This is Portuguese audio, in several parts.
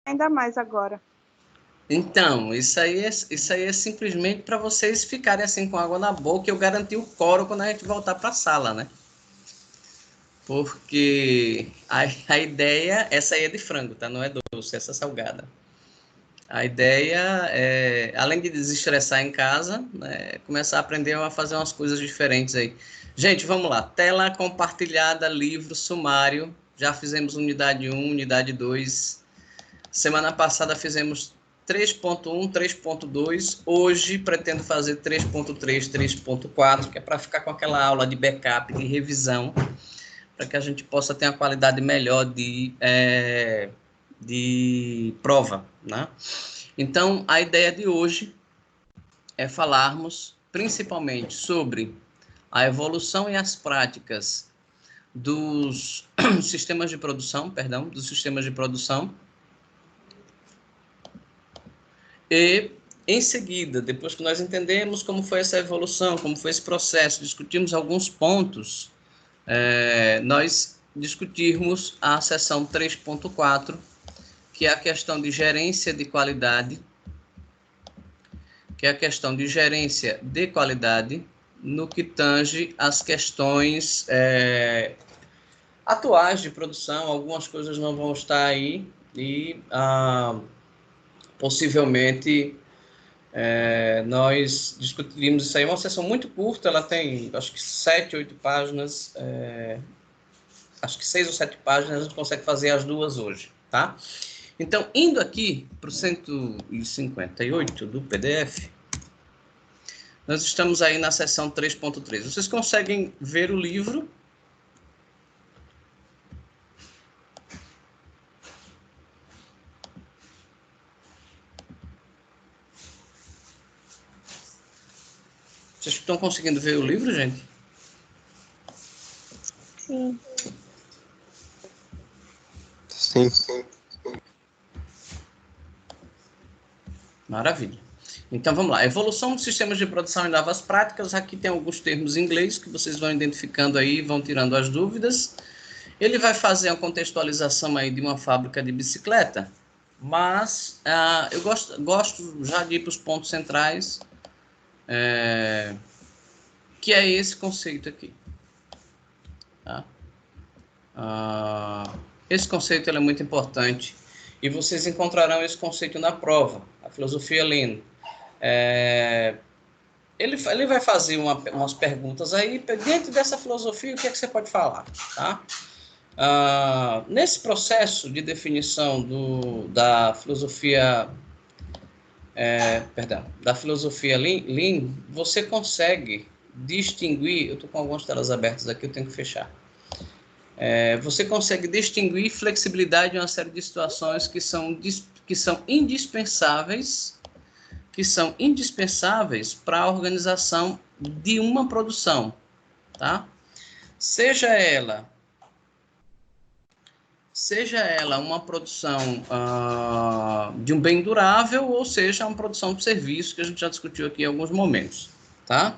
ainda mais agora. Então, isso aí é simplesmente para vocês ficarem assim com água na boca e eu garantir o coro quando a gente voltar para a sala, né? Porque a ideia, essa aí é de frango, tá? Não é doce, essa é salgada. A ideia é, além de desestressar em casa, né, começar a aprender a fazer umas coisas diferentes aí. Gente, vamos lá. Tela compartilhada, livro, sumário. Já fizemos unidade 1, unidade 2. Semana passada fizemos 3.1, 3.2. Hoje pretendo fazer 3.3, 3.4, que é para ficar com aquela aula de backup, de revisão, para que a gente possa ter uma qualidade melhor de prova, né? Então, a ideia de hoje é falarmos principalmente sobre a evolução e as práticas dos sistemas de produção, e em seguida, depois que nós entendemos como foi essa evolução, como foi esse processo, discutimos alguns pontos, nós discutirmos a seção 3.4, que é a questão de gerência de qualidade, no que tange às questões atuais de produção. Algumas coisas não vão estar aí e possivelmente nós discutiremos isso aí. É uma sessão muito curta, ela tem acho que 7, 8 páginas, acho que 6 ou 7 páginas, a gente consegue fazer as duas hoje, tá? Então, indo aqui para o 158 do PDF, nós estamos aí na seção 3.3. Vocês conseguem ver o livro? Vocês estão conseguindo ver o livro, gente? Sim. Sim. Maravilha. Então, vamos lá. Evolução dos sistemas de produção e novas práticas. Aqui tem alguns termos em inglês que vocês vão identificando aí e vão tirando as dúvidas. Ele vai fazer a contextualização aí de uma fábrica de bicicleta, mas eu gosto já de ir para os pontos centrais, que é esse conceito aqui. Tá? Esse conceito é muito importante e vocês encontrarão esse conceito na prova, a filosofia Lean. Ele vai fazer umas perguntas aí, dentro dessa filosofia, o que é que você pode falar, tá? Nesse processo de definição da filosofia Lean, você consegue distinguir, eu estou com algumas telas abertas aqui, eu tenho que fechar. Você consegue distinguir flexibilidade em uma série de situações que são indispensáveis para a organização de uma produção, tá? Seja ela uma produção de um bem durável, ou seja, uma produção de serviço, que a gente já discutiu aqui em alguns momentos, tá?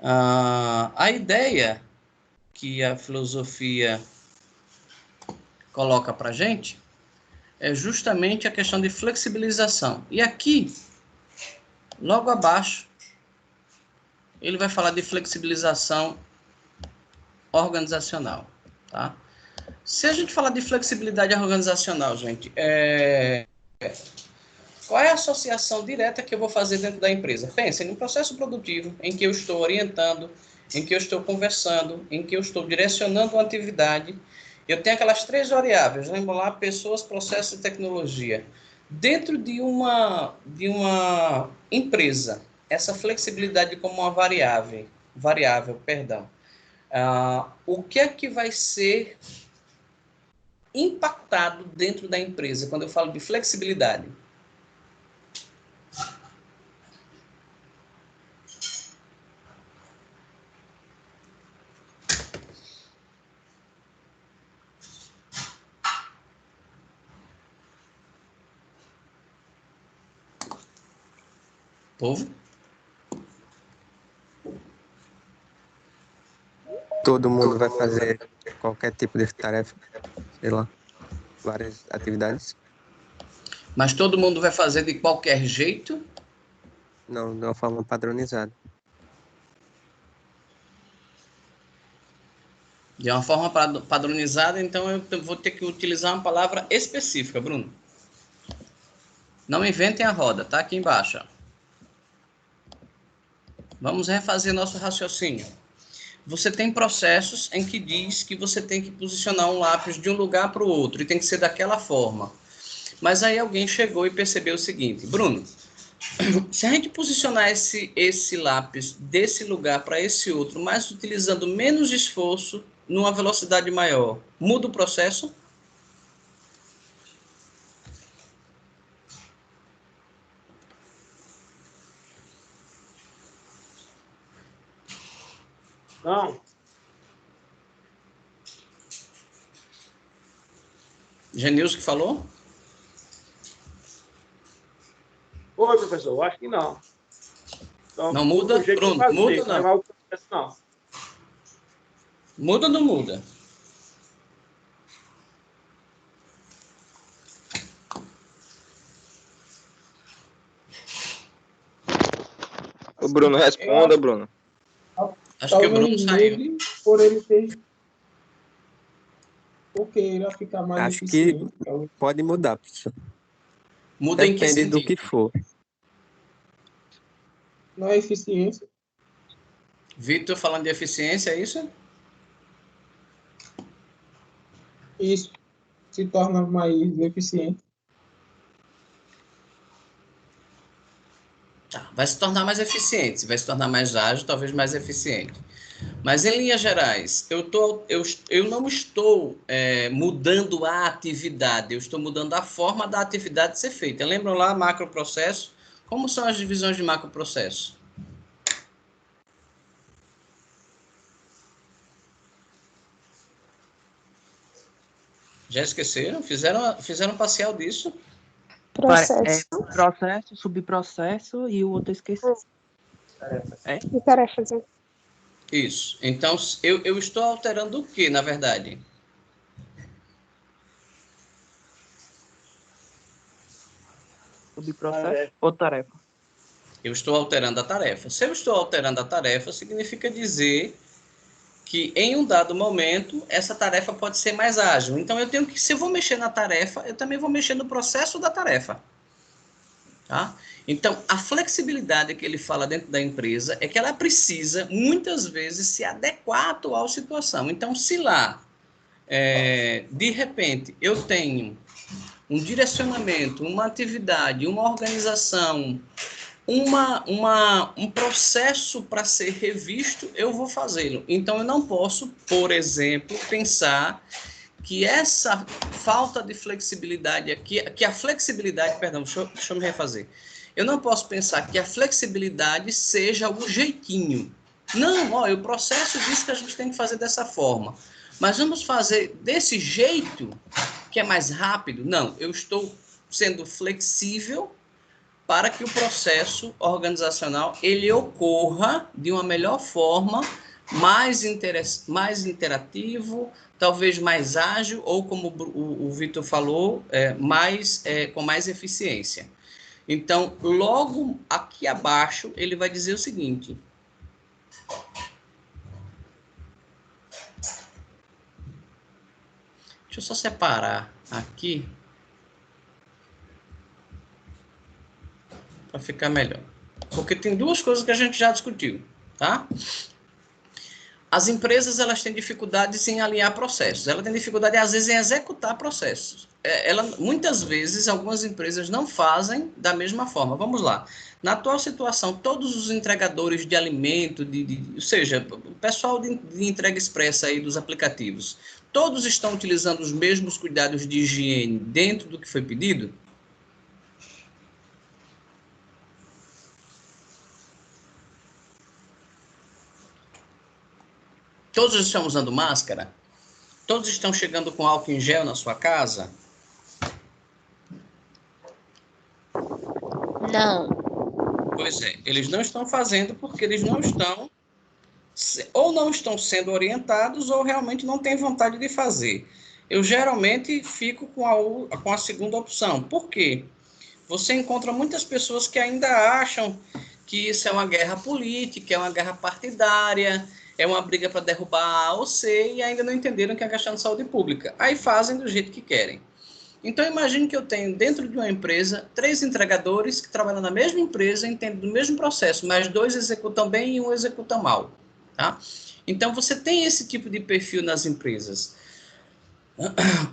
A ideia que a filosofia coloca para a gente é justamente a questão de flexibilização. E aqui, logo abaixo, ele vai falar de flexibilização organizacional, tá? Se a gente falar de flexibilidade organizacional, gente, qual é a associação direta que eu vou fazer dentro da empresa? Pensem no processo produtivo em que eu estou orientando, em que eu estou conversando, em que eu estou direcionando uma atividade. Eu tenho aquelas 3 variáveis, vamos lá, pessoas, processos e tecnologia. Dentro de uma empresa, essa flexibilidade como uma variável, o que é que vai ser impactado dentro da empresa quando eu falo de flexibilidade? Povo? Todo mundo vai fazer qualquer tipo de tarefa, sei lá, várias atividades. Mas todo mundo vai fazer de qualquer jeito? Não, de uma forma padronizada. De uma forma padronizada, então eu vou ter que utilizar uma palavra específica, Bruno. Não inventem a roda, tá aqui embaixo. Vamos refazer nosso raciocínio. Você tem processos em que diz que você tem que posicionar um lápis de um lugar para o outro e tem que ser daquela forma. Mas aí alguém chegou e percebeu o seguinte, Bruno, se a gente posicionar esse lápis desse lugar para esse outro, mas utilizando menos esforço, numa velocidade maior, muda o processo? Não. Genilson que falou? Oi, professor, eu acho que não. Então, Não muda? do jeito Bruno, que eu muda ou não? não? O processo, não. Muda ou não muda? O Bruno, responda, Bruno. Acho que o Bruno Talvez saiu. mude por ele ter. Porque irá ficar mais Acho que eficiente. pode mudar, professor. Muda em que Depende do que sentido? for. Não é eficiência. Vitor falando de eficiência, é isso? Isso se torna mais eficiente. Tá, vai se tornar mais eficiente, vai se tornar mais ágil, talvez mais eficiente. Mas, em linhas gerais, eu não estou mudando a atividade, eu estou mudando a forma da atividade ser feita. Lembram lá, macroprocesso? Como são as divisões de macroprocesso? Já esqueceram? Fizeram um parcial disso? Processo Processo, subprocesso e o outro eu esqueci. e tarefas. Isso. Então, eu estou alterando o que, na verdade? Subprocesso ou tarefa? Eu estou alterando a tarefa. Se eu estou alterando a tarefa, significa dizer que em um dado momento essa tarefa pode ser mais ágil. Então eu tenho que, se eu vou mexer na tarefa, eu também vou mexer no processo da tarefa. Tá? Então a flexibilidade que ele fala dentro da empresa é que ela precisa muitas vezes se adequar à atual situação. Então se lá de repente eu tenho um direcionamento, uma atividade, uma organização, um processo para ser revisto, eu vou fazê-lo. Então, eu não posso, por exemplo, pensar que essa falta de flexibilidade aqui, que a flexibilidade, perdão, deixa eu me refazer. Eu não posso pensar que a flexibilidade seja o jeitinho. Não, o processo diz que a gente tem que fazer dessa forma. Mas vamos fazer desse jeito, que é mais rápido? Não, eu estou sendo flexível para que o processo organizacional ele ocorra de uma melhor forma, mais interativo, talvez mais ágil, ou como o Vitor falou, com mais eficiência. Então, logo aqui abaixo, ele vai dizer o seguinte: deixa eu só separar aqui para ficar melhor. Porque tem duas coisas que a gente já discutiu, tá? As empresas, elas têm dificuldades em alinhar processos. Elas têm dificuldade, às vezes, em executar processos. Muitas vezes, algumas empresas não fazem da mesma forma. Vamos lá. Na atual situação, todos os entregadores de alimento, ou seja, o pessoal de entrega expressa aí dos aplicativos, todos estão utilizando os mesmos cuidados de higiene dentro do que foi pedido? Todos estão usando máscara? Todos estão chegando com álcool em gel na sua casa? Não. Pois é, eles não estão fazendo porque eles não estão, ou não estão sendo orientados, ou realmente não têm vontade de fazer. Eu geralmente fico com a segunda opção. Por quê? você encontra muitas pessoas que ainda acham que isso é uma guerra política, é uma guerra partidária, é uma briga para derrubar A ou C, e ainda não entenderam que é questão de saúde pública. Aí fazem do jeito que querem. Então, imagine que eu tenho dentro de uma empresa 3 entregadores que trabalham na mesma empresa, entendem do mesmo processo, mas 2 executam bem e 1 executa mal. Tá? Então, você tem esse tipo de perfil nas empresas.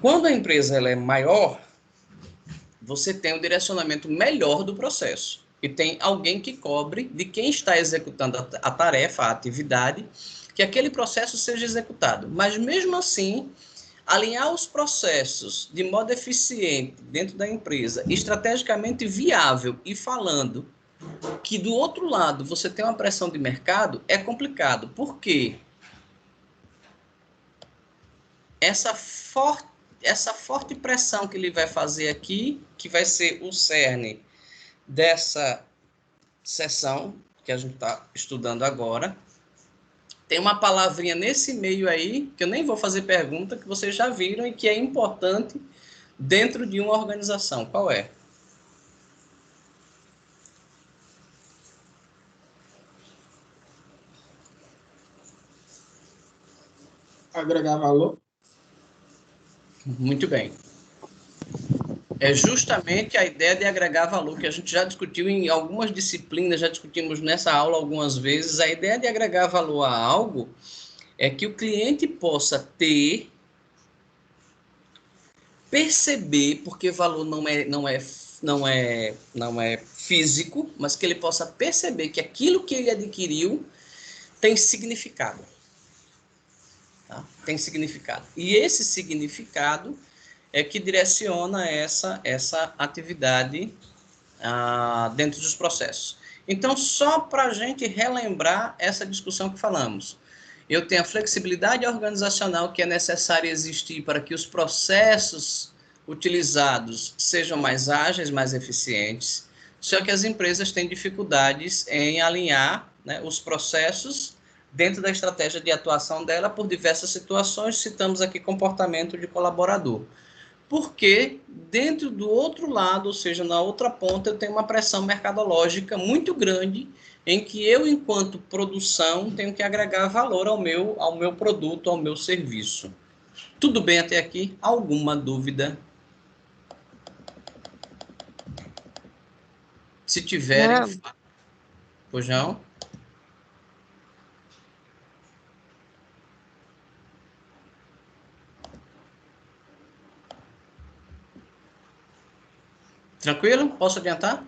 Quando a empresa ela é maior, você tem um direcionamento melhor do processo. E tem alguém que cobre de quem está executando a tarefa, a atividade, que aquele processo seja executado. Mas, mesmo assim, alinhar os processos de modo eficiente dentro da empresa, estrategicamente viável e falando que do outro lado você tem uma pressão de mercado, é complicado. Por quê? Essa forte pressão que ele vai fazer aqui, que vai ser o cerne dessa sessão que a gente está estudando agora, tem uma palavrinha nesse meio aí, que eu nem vou fazer pergunta, que vocês já viram e que é importante dentro de uma organização. Qual é? Agregar valor. Muito bem. É justamente a ideia de agregar valor, que a gente já discutiu em algumas disciplinas, já discutimos nessa aula algumas vezes. A ideia de agregar valor a algo é que o cliente possa perceber, porque valor não é físico, mas que ele possa perceber que aquilo que ele adquiriu tem significado. Tá? Tem significado. E esse significado é que direciona essa atividade dentro dos processos. Então, só para a gente relembrar essa discussão que falamos, eu tenho a flexibilidade organizacional que é necessária existir para que os processos utilizados sejam mais ágeis, mais eficientes, só que as empresas têm dificuldades em alinhar, né, os processos dentro da estratégia de atuação dela por diversas situações. Citamos aqui comportamento de colaborador. Porque dentro do outro lado, ou seja, na outra ponta, eu tenho uma pressão mercadológica muito grande em que eu, enquanto produção, tenho que agregar valor ao meu produto, ao meu serviço. Tudo bem até aqui? Alguma dúvida? Se tiverem... Pois não? Tranquilo? Posso adiantar?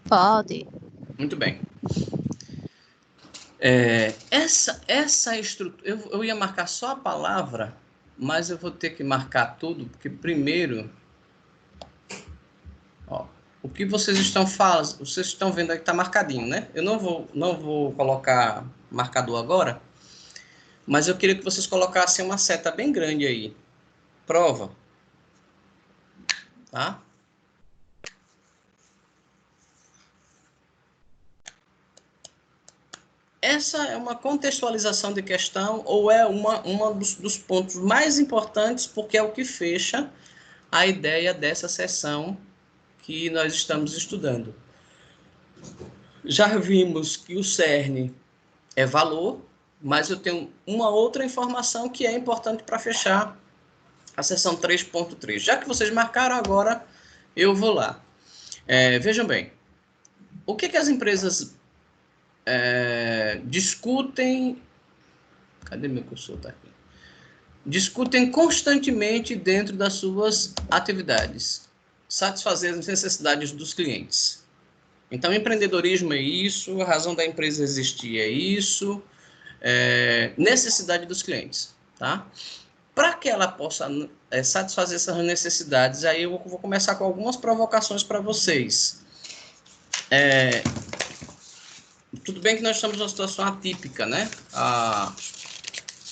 Pode. Muito bem. Essa estrutura... Eu ia marcar só a palavra, mas eu vou ter que marcar tudo, porque primeiro... Ó, o que vocês estão falando, vocês estão vendo aí que está marcadinho, né? Eu não vou colocar marcador agora, mas eu queria que vocês colocassem uma seta bem grande aí. Prova. Tá? Essa é uma contextualização de questão ou é uma dos pontos mais importantes, porque é o que fecha a ideia dessa sessão que nós estamos estudando. Já vimos que o cerne é valor, mas eu tenho uma outra informação que é importante para fechar a sessão 3.3. Já que vocês marcaram agora, eu vou lá. Vejam bem, o que as empresas discutem... Cadê meu cursor? Tá aqui. Discutem constantemente dentro das suas atividades. Satisfazer as necessidades dos clientes. Então, empreendedorismo é isso, a razão da empresa existir é isso, necessidade dos clientes, tá? Para que ela possa satisfazer essas necessidades, aí eu vou começar com algumas provocações para vocês. Tudo bem que nós estamos numa situação atípica, né?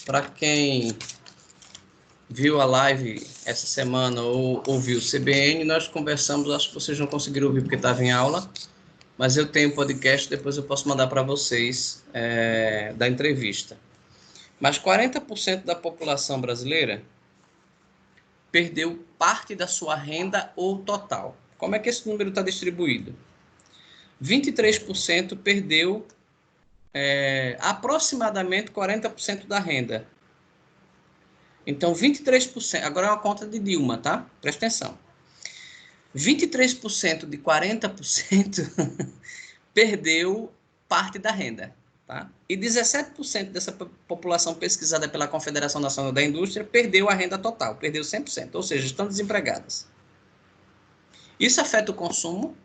Para quem viu a live essa semana ou ouviu o CBN, nós conversamos, acho que vocês não conseguiram ouvir porque estava em aula, mas eu tenho podcast, depois eu posso mandar para vocês da entrevista. Mas 40% da população brasileira perdeu parte da sua renda ou total. Como é que esse número está distribuído? 23% perdeu aproximadamente 40% da renda. Então, 23%, agora é uma conta de Dilma, tá? Presta atenção. 23% de 40% perdeu parte da renda, tá? E 17% dessa população pesquisada pela Confederação Nacional da Indústria perdeu a renda total, perdeu 100%, ou seja, estão desempregadas. Isso afeta o consumo?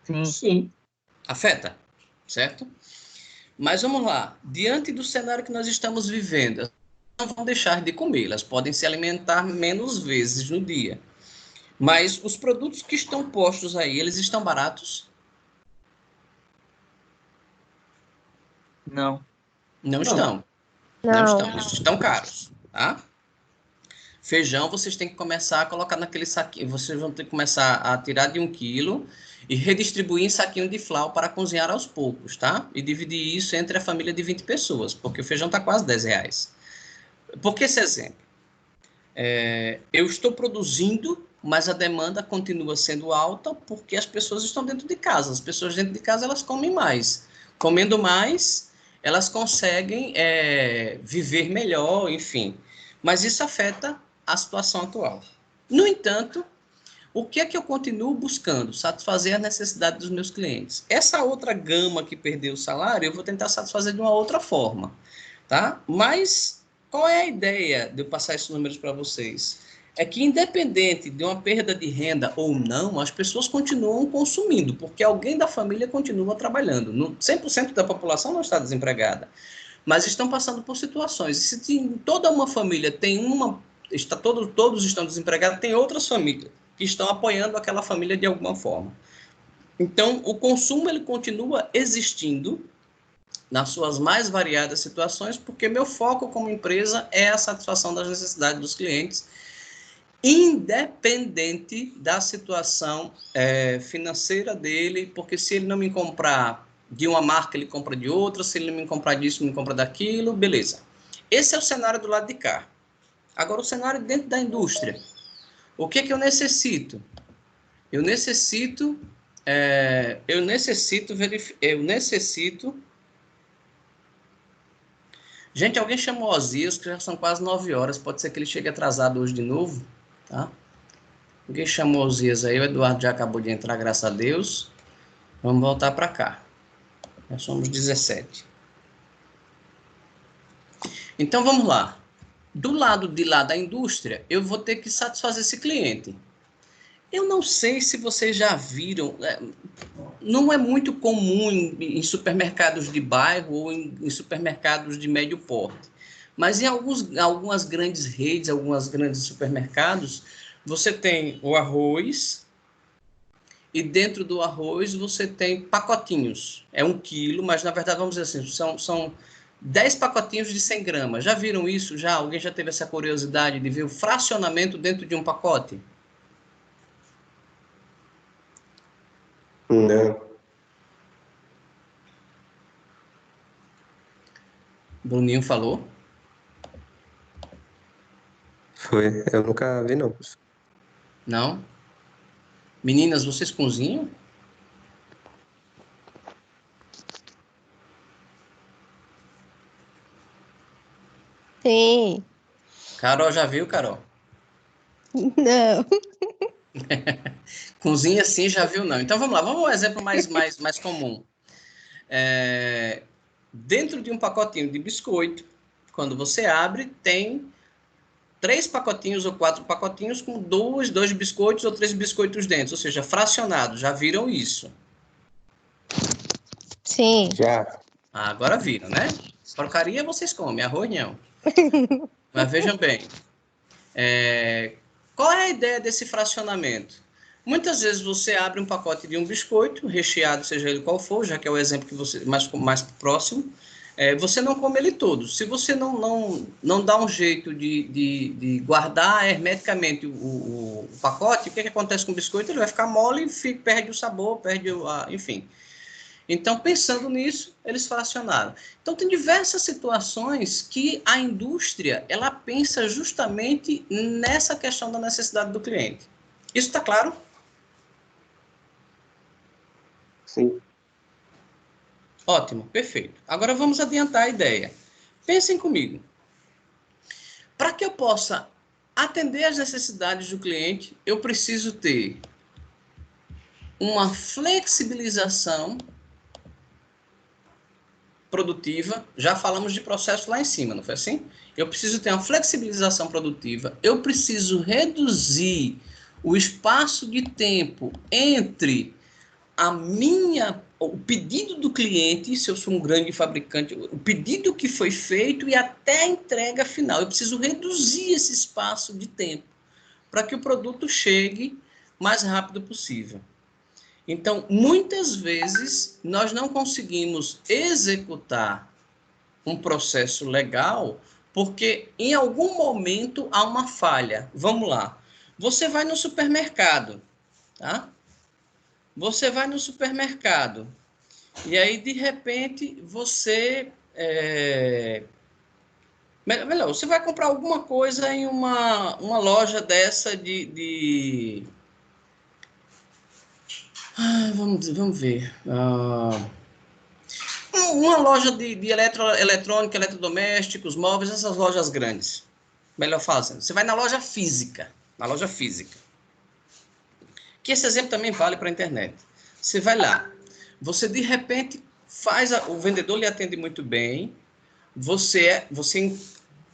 Sim. Sim. Afeta, certo? Mas vamos lá, diante do cenário que nós estamos vivendo, elas não vão deixar de comer, elas podem se alimentar menos vezes no dia. Mas os produtos que estão postos aí, eles estão baratos? Não. Não estão. Não estão, eles estão caros, tá? Feijão, vocês têm que começar a colocar naquele saquinho, vocês vão ter que começar a tirar de 1 quilo e redistribuir em saquinho de flau para cozinhar aos poucos, tá? E dividir isso entre a família de 20 pessoas, porque o feijão está quase R$10. Por que esse exemplo? Eu estou produzindo, mas a demanda continua sendo alta porque as pessoas estão dentro de casa. As pessoas dentro de casa, elas comem mais. Comendo mais, elas conseguem viver melhor, enfim. Mas isso afeta a situação atual. No entanto, o que é que eu continuo buscando? Satisfazer a necessidade dos meus clientes. Essa outra gama que perdeu o salário, eu vou tentar satisfazer de uma outra forma, tá? Mas qual é a ideia de eu passar esses números para vocês? É que independente de uma perda de renda ou não, as pessoas continuam consumindo, porque alguém da família continua trabalhando. 100% da população não está desempregada, mas estão passando por situações. E se toda uma família tem todos estão desempregados, tem outras famílias que estão apoiando aquela família de alguma forma. Então, o consumo ele continua existindo nas suas mais variadas situações, porque meu foco como empresa é a satisfação das necessidades dos clientes, independente da situação financeira dele, porque se ele não me comprar de uma marca, ele compra de outra, se ele não me comprar disso, me compra daquilo, beleza. Esse é o cenário do lado de cá. Agora, o cenário dentro da indústria. O que é que eu necessito? Eu necessito... Gente, alguém chamou o Osias, que já são quase 9 horas. Pode ser que ele chegue atrasado hoje de novo, tá? Alguém chamou o Osias aí. O Eduardo já acabou de entrar, graças a Deus. Vamos voltar para cá. Nós somos 17. Então, vamos lá. Do lado de lá da indústria, eu vou ter que satisfazer esse cliente. Eu não sei se vocês já viram, não é muito comum em supermercados de bairro ou em supermercados de médio porte, mas em algumas grandes redes, alguns grandes supermercados, você tem o arroz e dentro do arroz você tem pacotinhos. É 1 quilo, mas na verdade, vamos dizer assim, são 10 pacotinhos de 100 gramas. Já viram isso? Alguém já teve essa curiosidade de ver o fracionamento dentro de um pacote? Não. Bruninho falou? Foi. Eu nunca vi, não. Não? Meninas, vocês cozinham? Sim. Carol, já viu, Carol? Não. Cozinha sim, já viu não. Então vamos lá, vamos um exemplo mais comum. Dentro de um pacotinho de biscoito, quando você abre, tem 3 pacotinhos ou 4 pacotinhos com 2 biscoitos ou 3 biscoitos dentro, ou seja, fracionado. Já viram isso? Sim. Já. Agora viram, né? Porcaria vocês comem, arroz não. Mas vejam bem, qual é a ideia desse fracionamento? Muitas vezes você abre um pacote de um biscoito, recheado, seja ele qual for, já que é o exemplo que você mais próximo, você não come ele todo. Se você não dá um jeito de guardar hermeticamente o pacote, o que acontece com o biscoito? Ele vai ficar mole e perde o sabor, enfim. Então, pensando nisso, eles fracionaram. Então, tem diversas situações que a indústria, ela pensa justamente nessa questão da necessidade do cliente. Isso está claro? Sim. Ótimo, perfeito. Agora vamos adiantar a ideia. Pensem comigo. Para que eu possa atender às necessidades do cliente, eu preciso ter uma flexibilização produtiva. Já falamos de processo lá em cima, não foi assim? Eu preciso ter uma flexibilização produtiva, eu preciso reduzir o espaço de tempo entre o pedido do cliente, se eu sou um grande fabricante, o pedido que foi feito e até a entrega final. Eu preciso reduzir esse espaço de tempo para que o produto chegue mais rápido possível. Então, muitas vezes, nós não conseguimos executar um processo legal porque, em algum momento, há uma falha. Vamos lá. Você vai no supermercado, tá? Você vai no supermercado e aí, de repente, você... Melhor, você vai comprar alguma coisa em uma loja dessa vamos ver. Uma loja de eletrônica, eletrodomésticos, móveis, essas lojas grandes. Melhor fazendo. Você vai na loja física. Na loja física. Que esse exemplo também vale para a internet. Você vai lá. Você, de repente, o vendedor lhe atende muito bem. Você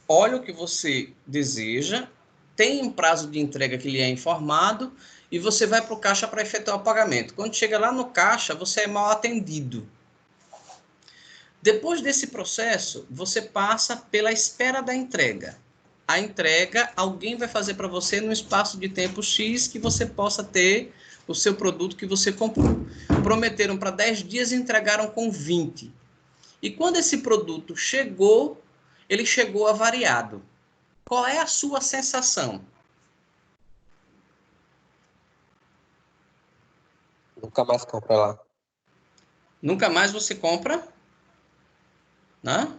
olha o que você deseja, tem um prazo de entrega que lhe é informado, e você vai para o caixa para efetuar o pagamento. Quando chega lá no caixa, você é mal atendido. Depois desse processo, você passa pela espera da entrega. A entrega, alguém vai fazer para você no espaço de tempo X que você possa ter o seu produto que você comprou. Prometeram para 10 dias e entregaram com 20. E quando esse produto chegou, ele chegou avariado. Qual é a sua sensação? Nunca mais compra lá. Nunca mais você compra? Né?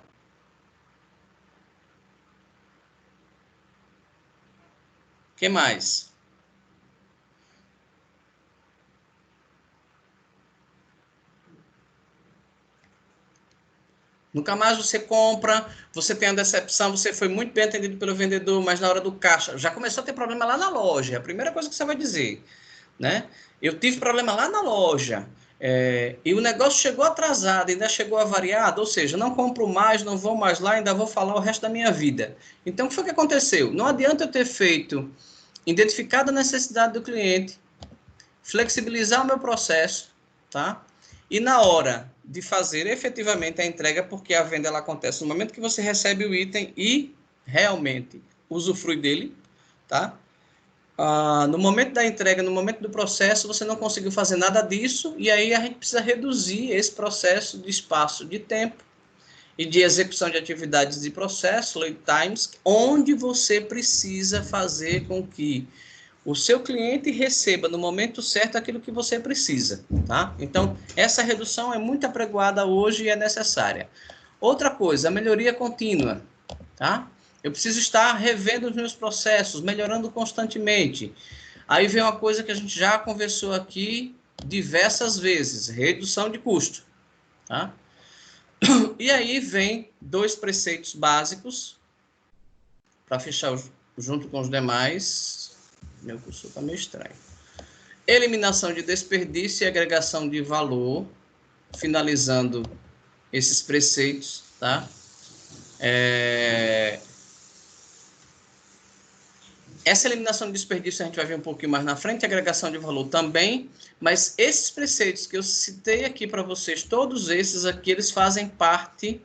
O que mais? Nunca mais você compra, você tem a decepção, você foi muito bem atendido pelo vendedor, mas na hora do caixa, já começou a ter problema lá na loja, é a primeira coisa que você vai dizer, né? Eu tive problema lá na loja, e o negócio chegou atrasado, ainda chegou avariado, ou seja, não compro mais, não vou mais lá, ainda vou falar o resto da minha vida. Então, o que foi que aconteceu? Não adianta eu ter identificado a necessidade do cliente, flexibilizar o meu processo, tá? E na hora de fazer efetivamente a entrega, porque a venda ela acontece no momento que você recebe o item e realmente usufrui dele, tá? No momento da entrega, no momento do processo, você não conseguiu fazer nada disso, e aí a gente precisa reduzir esse processo de espaço de tempo e de execução de atividades de processo, lead times, onde você precisa fazer com que o seu cliente receba no momento certo aquilo que você precisa, tá? Então, essa redução é muito apregoada hoje e é necessária. Outra coisa, a melhoria contínua, tá? Eu preciso estar revendo os meus processos, melhorando constantemente. Aí vem uma coisa que a gente já conversou aqui diversas vezes, redução de custo, tá? E aí vem 2 preceitos básicos, para fechar junto com os demais. Meu cursor está meio estranho. Eliminação de desperdício e agregação de valor, finalizando esses preceitos, tá? Essa eliminação de desperdício a gente vai ver um pouquinho mais na frente, agregação de valor também, mas esses preceitos que eu citei aqui para vocês, todos esses aqui, eles fazem parte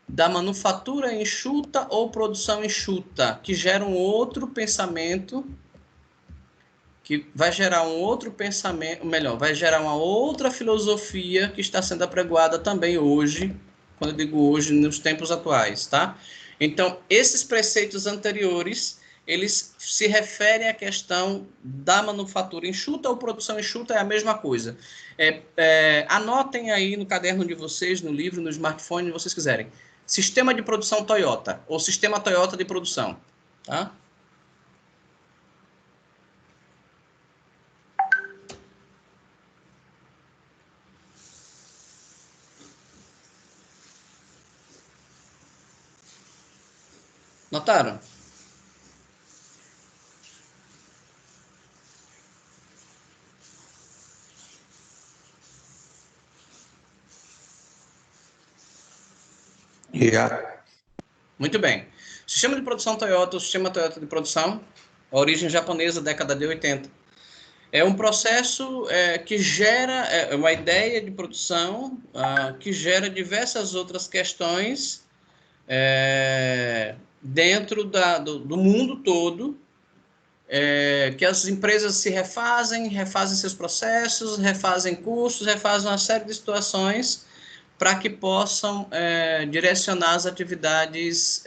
da manufatura enxuta ou produção enxuta, que gera um outro pensamento, que vai gerar um outro pensamento, melhor, vai gerar uma outra filosofia que está sendo apregoada também hoje quando eu digo hoje, nos tempos atuais, tá? Então, esses preceitos anteriores, eles se referem à questão da manufatura enxuta ou produção enxuta, é a mesma coisa. Anotem aí no caderno de vocês, no livro, no smartphone, se vocês quiserem. Sistema de produção Toyota, ou sistema Toyota de produção, tá? Notaram? Já. Muito bem. Sistema de produção Toyota, o sistema Toyota de produção, origem japonesa, década de 80. É um processo que gera uma ideia de produção que gera diversas outras questões dentro do mundo todo, que as empresas se refazem seus processos, refazem custos, refazem uma série de situações para que possam direcionar as atividades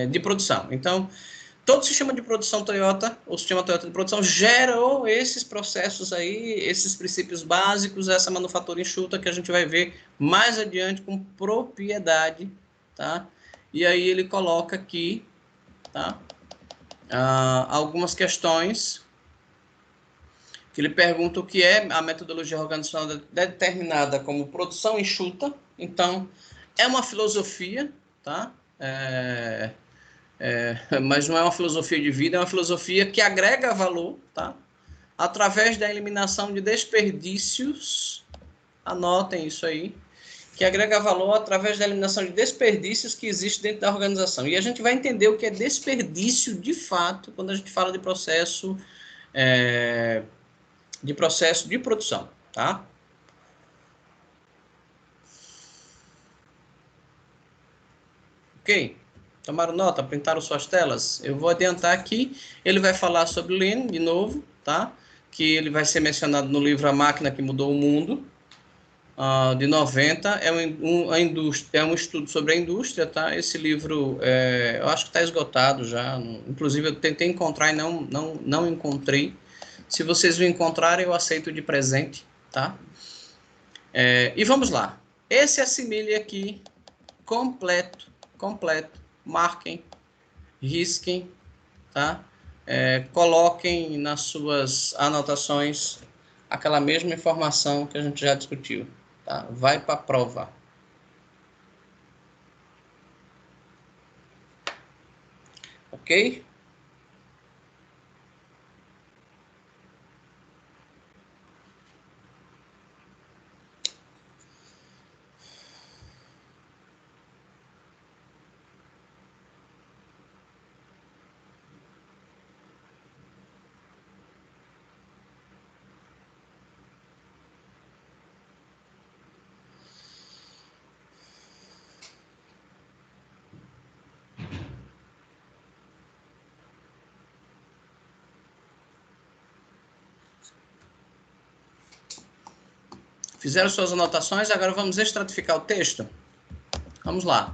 de produção. Então, todo sistema de produção Toyota, o sistema Toyota de produção, gerou esses processos aí, esses princípios básicos, essa manufatura enxuta que a gente vai ver mais adiante com propriedade, tá? E aí ele coloca aqui, tá? Algumas questões que ele pergunta o que é a metodologia organizacional determinada como produção enxuta. Então, é uma filosofia, tá? Mas não é uma filosofia de vida, é uma filosofia que agrega valor, tá? Através da eliminação de desperdícios, anotem isso aí, que agrega valor através da eliminação de desperdícios que existem dentro da organização. E a gente vai entender o que é desperdício de fato quando a gente fala de processo de produção, tá? Ok? Tomaram nota? Printaram suas telas? Eu vou adiantar aqui. Ele vai falar sobre Lean de novo, tá? Que ele vai ser mencionado no livro A Máquina que Mudou o Mundo, de 90. É um estudo sobre a indústria, tá? Esse livro, eu acho que está esgotado já. Inclusive, eu tentei encontrar e não encontrei. Se vocês o encontrarem, eu aceito de presente, tá? E vamos lá. Esse assimile aqui, completo. Marquem, risquem, tá? Coloquem nas suas anotações aquela mesma informação que a gente já discutiu, tá? Vai para a prova. Ok? Fizeram suas anotações, agora vamos estratificar o texto? Vamos lá.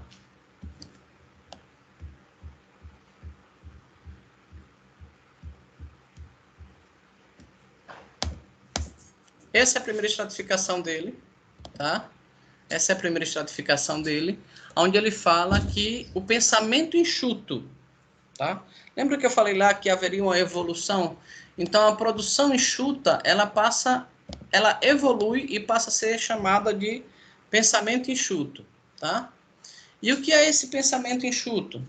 Essa é a primeira estratificação dele, tá? Essa é a primeira estratificação dele, onde ele fala que o pensamento enxuto, tá? Lembra que eu falei lá que haveria uma evolução? Então, a produção enxuta, ela evolui e passa a ser chamada de pensamento enxuto, tá? E o que é esse pensamento enxuto?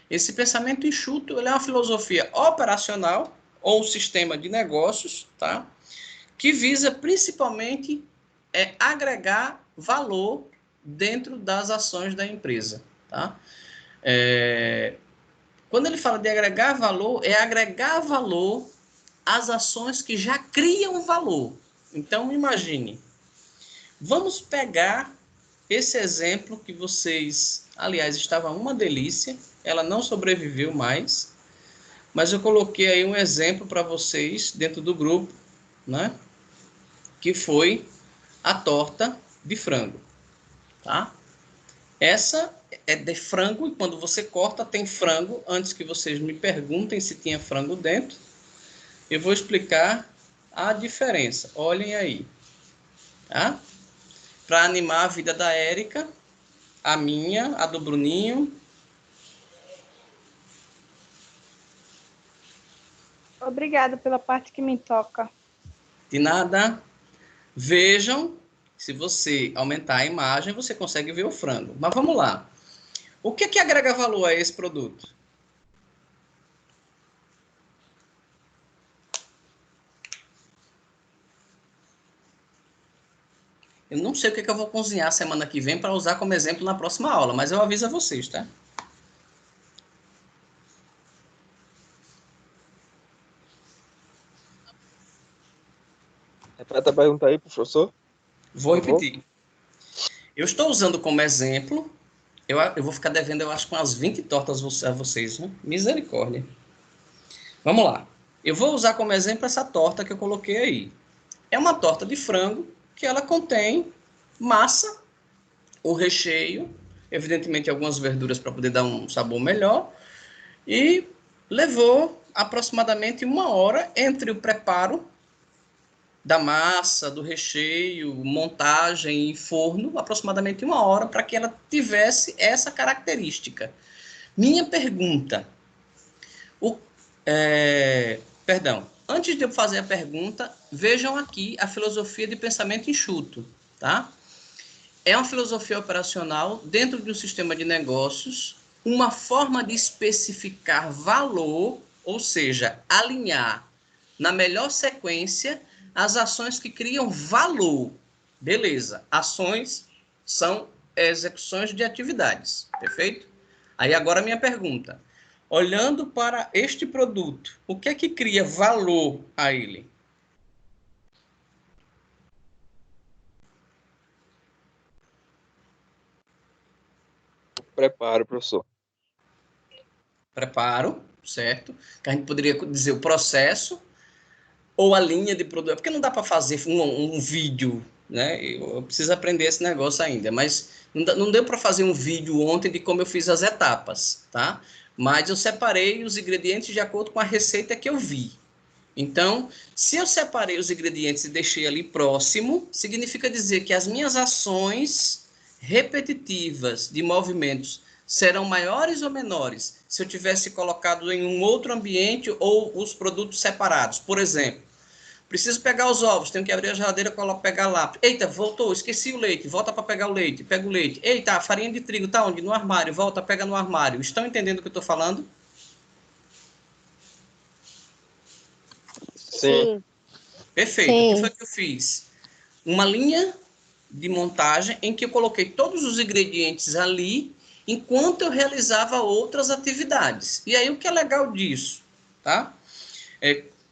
Esse pensamento enxuto, ele é uma filosofia operacional ou um sistema de negócios, tá? Que visa principalmente agregar valor dentro das ações da empresa, tá? Quando ele fala de agregar valor, é agregar valor às ações que já criam valor. Então, imagine, vamos pegar esse exemplo que vocês, aliás, estava uma delícia, ela não sobreviveu mais, mas eu coloquei aí um exemplo para vocês dentro do grupo, né? Que foi a torta de frango. tá? Essa é de frango, e quando você corta, tem frango. Antes que vocês me perguntem se tinha frango dentro, eu vou explicar a diferença. Olhem aí, tá? Para animar a vida da Érica, a minha, a do Bruninho. Obrigada pela parte que me toca. De nada. Vejam, se você aumentar a imagem, você consegue ver o frango. Mas vamos lá. O que agrega valor a esse produto? Eu não sei o que eu vou cozinhar semana que vem para usar como exemplo na próxima aula, mas eu aviso a vocês, tá? Repete a pergunta aí, professor. Vou repetir. Eu estou usando como exemplo, eu vou ficar devendo, eu acho, com umas 20 tortas a vocês, né? Misericórdia. Vamos lá. Eu vou usar como exemplo essa torta que eu coloquei aí. É uma torta de frango que ela contém massa, o recheio, evidentemente algumas verduras para poder dar um sabor melhor, e levou aproximadamente 1 hora entre o preparo da massa, do recheio, montagem e forno, aproximadamente 1 hora, para que ela tivesse essa característica. Minha pergunta, perdão, antes de eu fazer a pergunta, vejam aqui a filosofia de pensamento enxuto, tá? É uma filosofia operacional dentro de um sistema de negócios, uma forma de especificar valor, ou seja, alinhar na melhor sequência as ações que criam valor. Beleza, ações são execuções de atividades, perfeito? Aí agora a minha pergunta. Olhando para este produto, o que é que cria valor a ele? Preparo, professor. Preparo, certo? Que a gente poderia dizer o processo ou a linha de produto. Porque não dá para fazer um vídeo, né? Eu preciso aprender esse negócio ainda, mas não deu para fazer um vídeo ontem de como eu fiz as etapas, tá? Mas eu separei os ingredientes de acordo com a receita que eu vi. Então, se eu separei os ingredientes e deixei ali próximo, significa dizer que as minhas ações repetitivas de movimentos serão maiores ou menores se eu tivesse colocado em um outro ambiente ou os produtos separados. Por exemplo, preciso pegar os ovos, tenho que abrir a geladeira, pegar lá. Eita, voltou, esqueci o leite, volta para pegar o leite, pega o leite. Eita, a farinha de trigo está onde? No armário, volta, pega no armário. Estão entendendo o que eu estou falando? Sim. Perfeito. Sim. O que foi que eu fiz? Uma linha de montagem em que eu coloquei todos os ingredientes ali enquanto eu realizava outras atividades. E aí o que é legal disso, tá?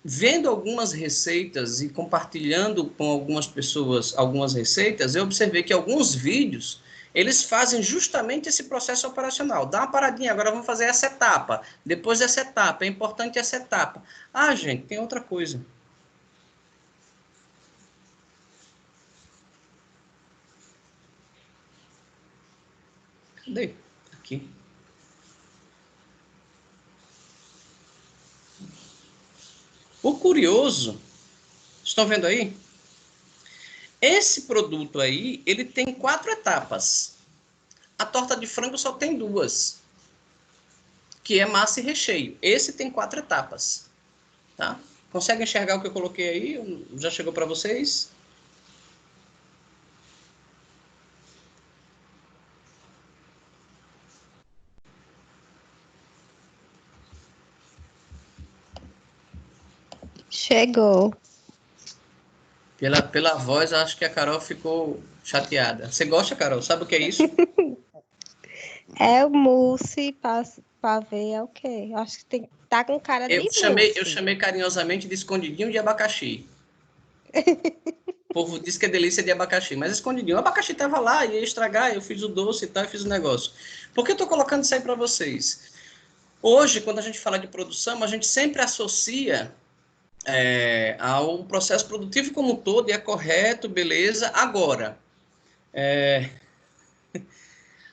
Vendo algumas receitas e compartilhando com algumas pessoas algumas receitas, eu observei que alguns vídeos, eles fazem justamente esse processo operacional. Dá uma paradinha, agora vamos fazer essa etapa. Depois dessa etapa, é importante essa etapa. Ah, gente, tem outra coisa. Cadê? Aqui. O curioso, estão vendo aí? Esse produto aí, ele tem 4 etapas. A torta de frango só tem 2, que é massa e recheio. Esse tem 4 etapas, tá? Consegue enxergar o que eu coloquei aí? Já chegou para vocês? Chegou. Pela voz, eu acho que a Carol ficou chateada. Você gosta, Carol? Sabe o que é isso? É o mousse pra ver é o quê? Eu acho que tem que tá com cara de Eu mousse. chamei carinhosamente de escondidinho de abacaxi. O povo diz que é delícia de abacaxi, mas escondidinho. O abacaxi estava lá, ia estragar, eu fiz o doce e tal, eu fiz o negócio. Por que eu estou colocando isso aí para vocês? Hoje, quando a gente fala de produção, a gente sempre associa ao processo produtivo como um todo, e é correto, beleza. Agora,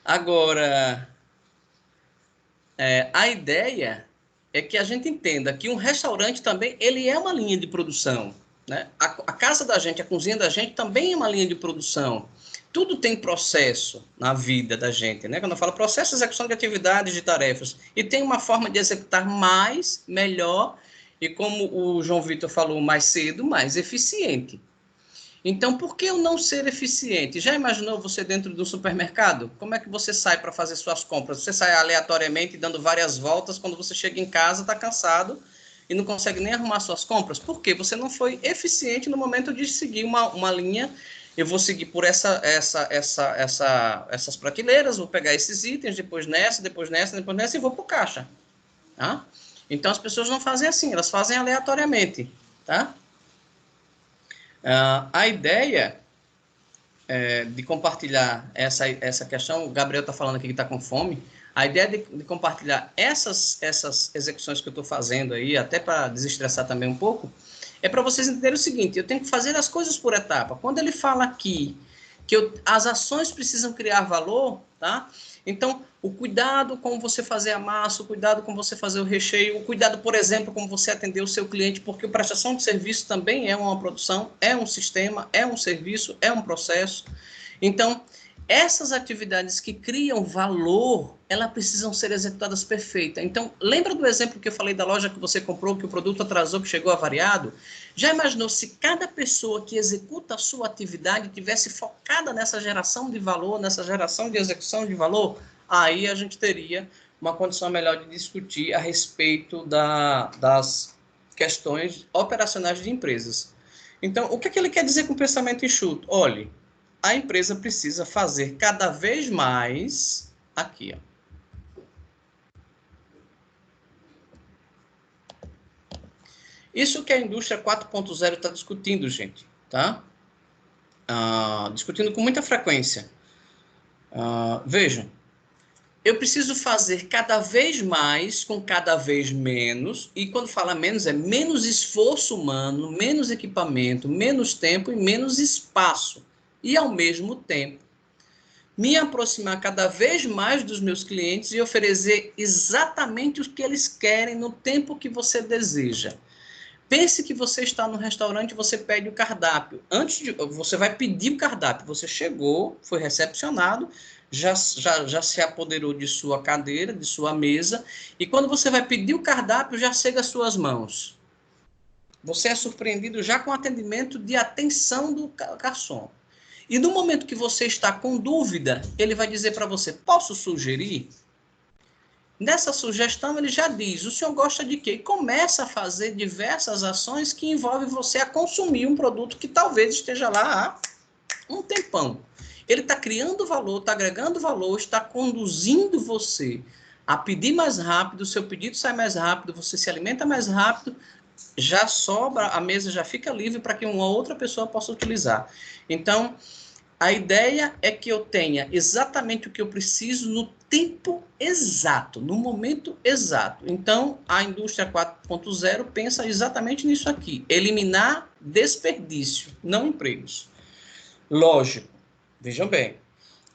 Agora, a ideia é que a gente entenda que um restaurante também, ele é uma linha de produção, né? A casa da gente, a cozinha da gente também é uma linha de produção. Tudo tem processo na vida da gente, né? Quando eu falo processo, execução de atividades, de tarefas, e tem uma forma de executar mais, melhor, e como o João Vitor falou mais cedo, mais eficiente. Então, por que eu não ser eficiente? Já imaginou você dentro de um supermercado? Como é que você sai para fazer suas compras? Você sai aleatoriamente dando várias voltas, quando você chega em casa, está cansado e não consegue nem arrumar suas compras? Por quê? Você não foi eficiente no momento de seguir uma linha. Eu vou seguir por essas prateleiras, vou pegar esses itens, depois nessa e vou para o caixa. Tá? Então, as pessoas não fazem assim, elas fazem aleatoriamente. Tá? A ideia de compartilhar essa questão, o Gabriel está falando aqui que está com fome, a ideia de compartilhar essas execuções que eu estou fazendo aí, até para desestressar também um pouco, é para vocês entenderem o seguinte: eu tenho que fazer as coisas por etapa. Quando ele fala aqui que as ações precisam criar valor, tá? Então, o cuidado com você fazer a massa, o cuidado com você fazer o recheio, o cuidado, por exemplo, com você atender o seu cliente, porque a prestação de serviço também é uma produção, é um sistema, é um serviço, é um processo. Então, essas atividades que criam valor, elas precisam ser executadas perfeitas. Então, lembra do exemplo que eu falei da loja que você comprou, que o produto atrasou, que chegou avariado? Já imaginou se cada pessoa que executa a sua atividade tivesse focada nessa geração de valor, nessa geração de execução de valor? Aí a gente teria uma condição melhor de discutir a respeito das questões operacionais de empresas. Então, o que ele quer dizer com pensamento enxuto? Olhe, a empresa precisa fazer cada vez mais aqui, ó. Isso que a indústria 4.0 está discutindo, gente, tá? Discutindo com muita frequência. Vejam, eu preciso fazer cada vez mais com cada vez menos, e quando fala menos, é menos esforço humano, menos equipamento, menos tempo e menos espaço. E, ao mesmo tempo, me aproximar cada vez mais dos meus clientes e oferecer exatamente o que eles querem no tempo que você deseja. Pense que você está no restaurante e você pede o cardápio. Você vai pedir o cardápio. Você chegou, foi recepcionado, já se apoderou de sua cadeira, de sua mesa, e quando você vai pedir o cardápio, já chega às suas mãos. Você é surpreendido já com o atendimento de atenção do garçom. E no momento que você está com dúvida, ele vai dizer para você: posso sugerir? Nessa sugestão, ele já diz: o senhor gosta de quê? E começa a fazer diversas ações que envolvem você a consumir um produto que talvez esteja lá há um tempão. Ele está criando valor, está agregando valor, está conduzindo você a pedir mais rápido, o seu pedido sai mais rápido, você se alimenta mais rápido, já sobra, a mesa já fica livre para que uma outra pessoa possa utilizar. Então, a ideia é que eu tenha exatamente o que eu preciso no tempo exato, no momento exato. Então, a indústria 4.0 pensa exatamente nisso aqui: eliminar desperdício, não empregos. Lógico, vejam bem,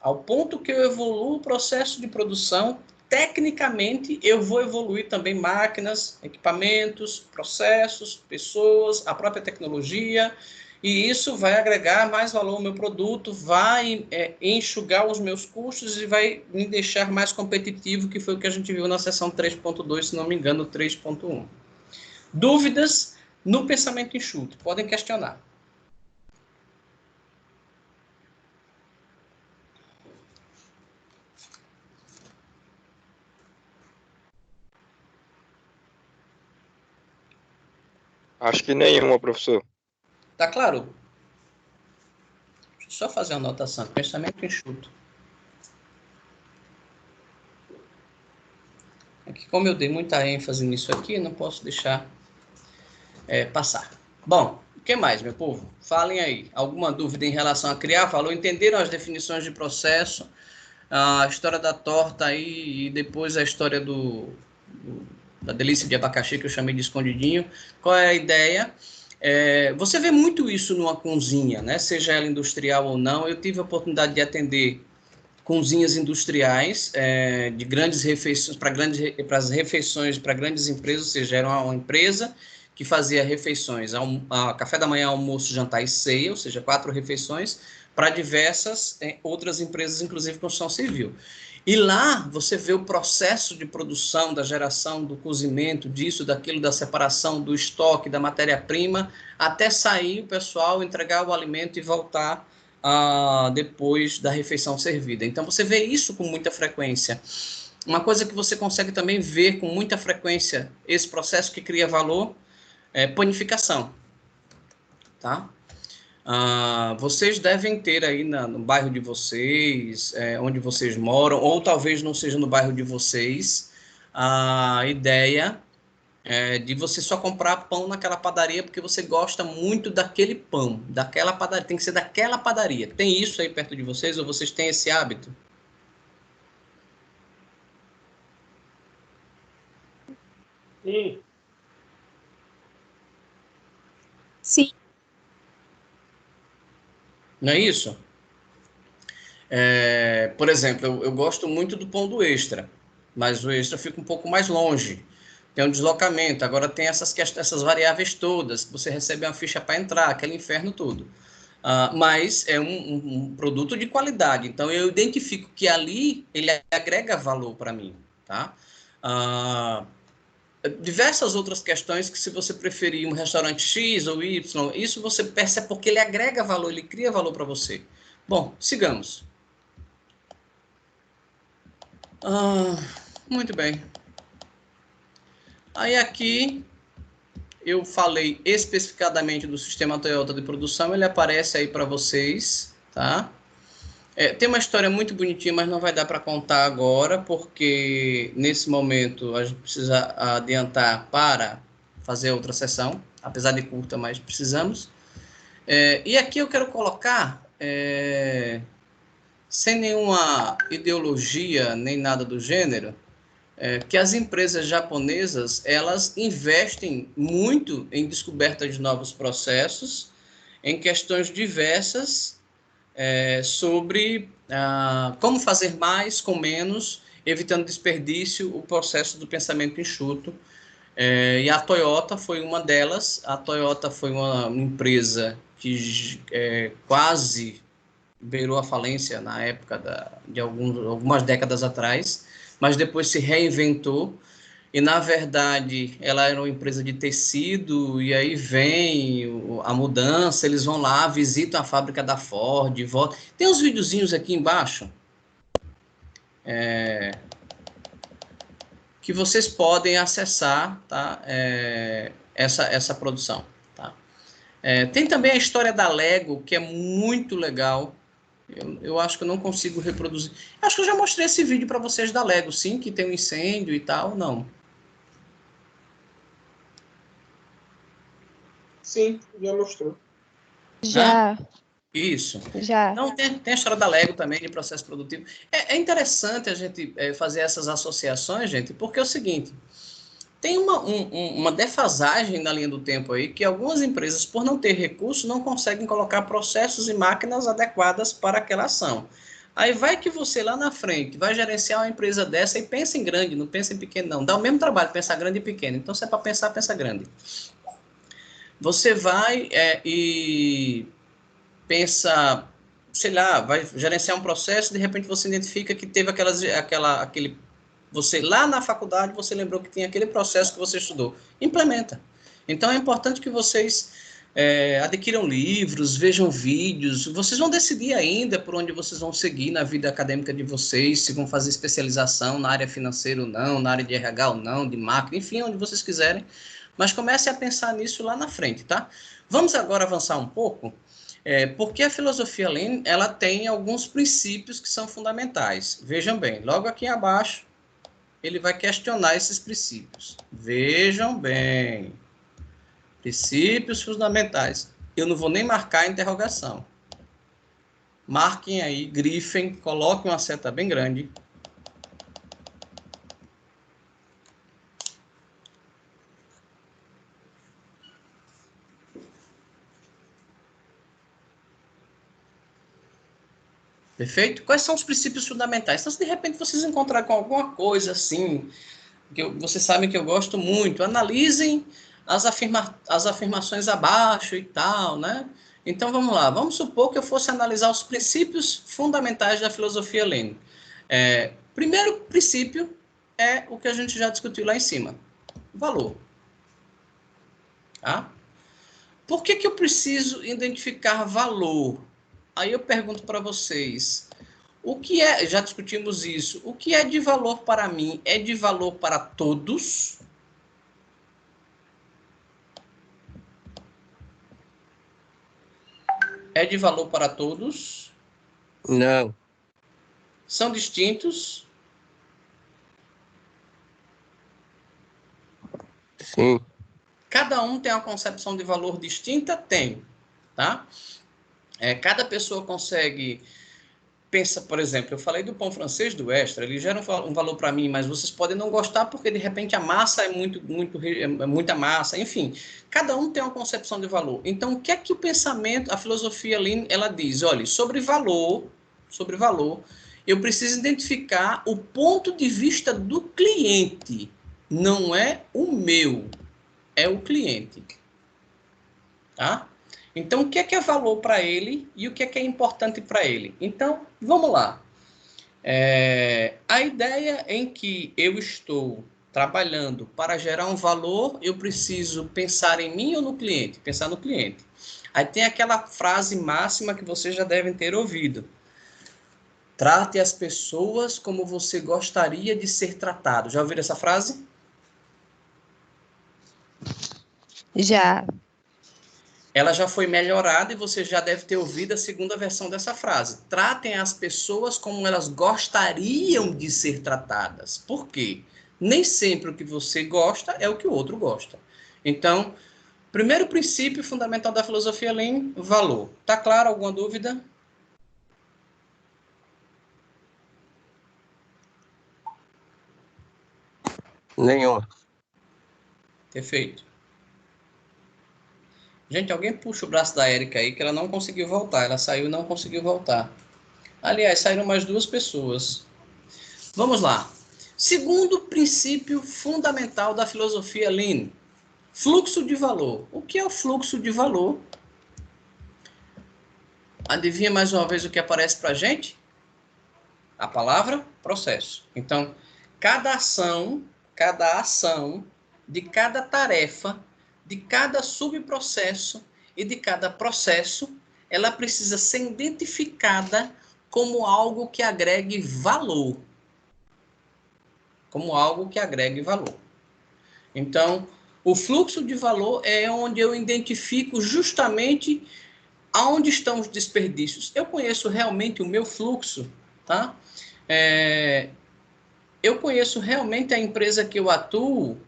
ao ponto que eu evoluo o processo de produção, tecnicamente eu vou evoluir também máquinas, equipamentos, processos, pessoas, a própria tecnologia, e isso vai agregar mais valor ao meu produto, vai enxugar os meus custos e vai me deixar mais competitivo, que foi o que a gente viu na seção 3.2, se não me engano, 3.1. Dúvidas no pensamento enxuto? Podem questionar. Acho que nenhuma, professor. Tá claro? Deixa eu só fazer uma anotação. Pensamento enxuto. Aqui, como eu dei muita ênfase nisso aqui, não posso deixar passar. Bom, o que mais, meu povo? Falem aí. Alguma dúvida em relação a criar valor? Entenderam as definições de processo? A história da torta aí e depois a história da delícia de abacaxi, que eu chamei de escondidinho. Qual é a ideia? Você vê muito isso numa cozinha, né? Seja ela industrial ou não. Eu tive a oportunidade de atender cozinhas industriais de grandes refeições, para as refeições para grandes empresas, ou seja, era uma empresa que fazia refeições, café da manhã, almoço, jantar e ceia, ou seja, 4 refeições, para diversas outras empresas, inclusive construção civil. E lá você vê o processo de produção, da geração, do cozimento, disso, daquilo, da separação, do estoque, da matéria-prima, até sair o pessoal, entregar o alimento e voltar depois da refeição servida. Então, você vê isso com muita frequência. Uma coisa que você consegue também ver com muita frequência, esse processo que cria valor, é panificação. Tá? Vocês devem ter aí no bairro de vocês, onde vocês moram, ou talvez não seja no bairro de vocês, a ideia de você só comprar pão naquela padaria porque você gosta muito daquele pão, daquela padaria, tem que ser daquela padaria. Tem isso aí perto de vocês, ou vocês têm esse hábito? Sim. Sim. Não é isso? Por exemplo, eu gosto muito do pão do Extra, mas o Extra fica um pouco mais longe. Tem um deslocamento, agora tem essas variáveis todas, você recebe uma ficha para entrar, aquele inferno todo. Mas é um produto de qualidade, então eu identifico que ali ele agrega valor para mim, tá? Diversas outras questões que se você preferir um restaurante X ou Y, isso você percebe porque ele agrega valor, ele cria valor para você. Bom, sigamos. Muito bem. Aí aqui eu falei especificadamente do sistema Toyota de produção, ele aparece aí para vocês, tá? Tem uma história muito bonitinha, mas não vai dar para contar agora, porque nesse momento a gente precisa adiantar para fazer outra sessão, apesar de curta, mas precisamos. E aqui eu quero colocar, sem nenhuma ideologia nem nada do gênero, que as empresas japonesas elas investem muito em descoberta de novos processos, em questões diversas, sobre como fazer mais com menos, evitando desperdício, o processo do pensamento enxuto. E a Toyota foi uma delas. A Toyota foi uma empresa que quase beirou a falência na época de algumas décadas atrás, mas depois se reinventou. E, na verdade, ela era uma empresa de tecido, e aí vem a mudança, eles vão lá, visitam a fábrica da Ford, voltam. Tem uns videozinhos aqui embaixo que vocês podem acessar, tá? Essa produção. Tá? Tem também a história da Lego, que é muito legal. Eu acho que eu não consigo reproduzir. Acho que eu já mostrei esse vídeo para vocês da Lego, sim, que tem um incêndio e tal, não. Sim, já mostrou. Já, Isso. já. Não, tem a história da Lego também, de processo produtivo. É interessante a gente fazer essas associações, gente, porque é o seguinte, tem uma defasagem na linha do tempo aí, que algumas empresas, por não ter recursos, não conseguem colocar processos e máquinas adequadas para aquela ação. Aí vai que você lá na frente vai gerenciar uma empresa dessa e pensa em grande, não pensa em pequeno não. Dá o mesmo trabalho pensar grande e pequeno. Então, se é para pensar, pensa grande. Você vai e pensa, sei lá, vai gerenciar um processo, de repente você identifica que teve você lá na faculdade, você lembrou que tinha aquele processo que você estudou. Implementa. Então é importante que vocês adquiram livros, vejam vídeos, vocês vão decidir ainda por onde vocês vão seguir na vida acadêmica de vocês, se vão fazer especialização na área financeira ou não, na área de RH ou não, de marketing, enfim, onde vocês quiserem, mas comece a pensar nisso lá na frente, tá? Vamos agora avançar um pouco, porque a filosofia Lean, ela tem alguns princípios que são fundamentais. Vejam bem, logo aqui abaixo, ele vai questionar esses princípios. Vejam bem, princípios fundamentais. Eu não vou nem marcar a interrogação. Marquem aí, grifem, coloquem uma seta bem grande. Perfeito? Quais são os princípios fundamentais? Então, se de repente vocês encontrarem com alguma coisa assim, vocês sabem que eu gosto muito, analisem as afirmações abaixo e tal, né? Então, vamos lá. Vamos supor que eu fosse analisar os princípios fundamentais da filosofia Lenin. Primeiro princípio é o que a gente já discutiu lá em cima. Valor. Tá? Por que eu preciso identificar valor? Aí eu pergunto para vocês, o que é, já discutimos isso, o que é de valor para mim? É de valor para todos? É de valor para todos? Não. São distintos? Sim. Cada um tem uma concepção de valor distinta? Tem, tá? Cada pessoa consegue... Pensa, por exemplo, eu falei do pão francês do Extra, ele gera um valor para mim, mas vocês podem não gostar porque, de repente, a massa é muita massa, enfim. Cada um tem uma concepção de valor. Então, o que é que o pensamento, a filosofia Lean, ela diz? Olha, sobre valor, eu preciso identificar o ponto de vista do cliente, não é o meu, é o cliente. Tá? Então, o que é valor para ele e o que é importante para ele? Então, vamos lá. A ideia em que eu estou trabalhando para gerar um valor, eu preciso pensar em mim ou no cliente? Pensar no cliente. Aí tem aquela frase máxima que vocês já devem ter ouvido. Trate as pessoas como você gostaria de ser tratado. Já ouviram essa frase? Já. Ela já foi melhorada e você já deve ter ouvido a segunda versão dessa frase. Tratem as pessoas como elas gostariam de ser tratadas. Por quê? Nem sempre o que você gosta é o que o outro gosta. Então, primeiro princípio fundamental da filosofia Lean, valor. Tá claro? Alguma dúvida? Nenhuma. Perfeito. Gente, alguém puxa o braço da Érica aí, que ela não conseguiu voltar. Ela saiu e não conseguiu voltar. Aliás, saíram mais 2 pessoas. Vamos lá. Segundo princípio fundamental da filosofia Lean, fluxo de valor. O que é o fluxo de valor? Adivinha mais uma vez o que aparece para a gente? A palavra processo. Então, cada ação de cada tarefa, de cada subprocesso e de cada processo, ela precisa ser identificada como algo que agregue valor. Como algo que agregue valor. Então, o fluxo de valor é onde eu identifico justamente aonde estão os desperdícios. Eu conheço realmente o meu fluxo, tá? Eu conheço realmente a empresa que eu atuo,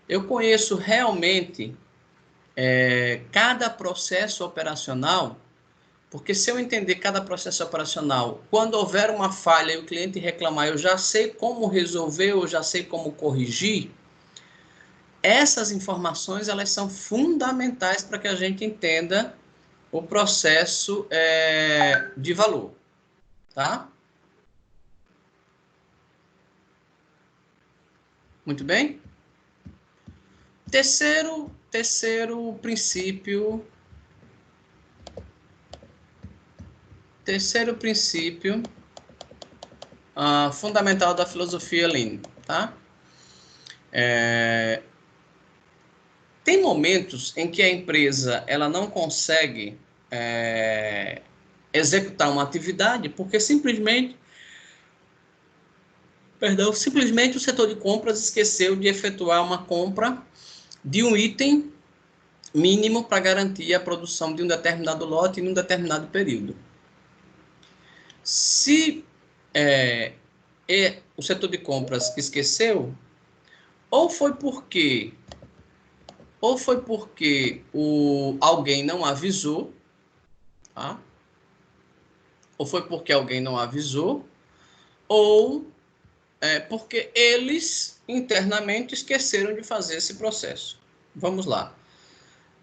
eu conheço realmente cada processo operacional, porque se eu entender cada processo operacional, quando houver uma falha e o cliente reclamar, eu já sei como resolver, eu já sei como corrigir. Essas informações, elas são fundamentais para que a gente entenda o processo de valor, tá? Muito bem? Terceiro princípio fundamental da filosofia Lean, tá? Tem momentos em que a empresa ela não consegue executar uma atividade porque simplesmente o setor de compras esqueceu de efetuar uma compra de um item mínimo para garantir a produção de um determinado lote em um determinado período. Se o setor de compras esqueceu, ou foi porque alguém não avisou, tá? Ou foi porque alguém não avisou, ou porque eles internamente esqueceram de fazer esse processo. Vamos lá.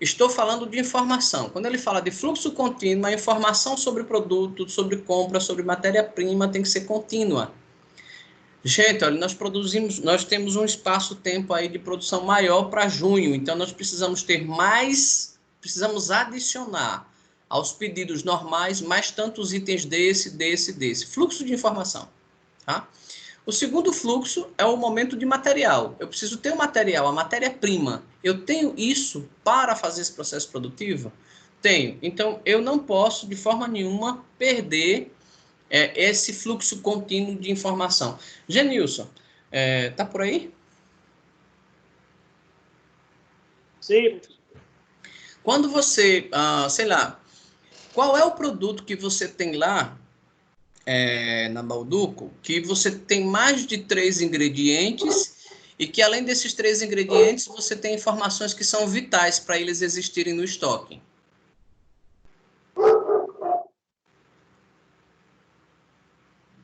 Estou falando de informação. Quando ele fala de fluxo contínuo, a informação sobre produto, sobre compra, sobre matéria-prima tem que ser contínua. Gente, olha, nós temos um espaço-tempo aí de produção maior para junho, então nós precisamos precisamos adicionar aos pedidos normais mais tantos itens desse. Fluxo de informação, tá? O segundo fluxo é o momento de material. Eu preciso ter o material, a matéria-prima. Eu tenho isso para fazer esse processo produtivo? Tenho. Então, eu não posso, de forma nenhuma, perder esse fluxo contínuo de informação. Genilson, tá por aí? Sim. Quando você, sei lá, qual é o produto que você tem lá na Balduco, que você tem mais de 3 ingredientes e que, além desses 3 ingredientes, você tem informações que são vitais para eles existirem no estoque?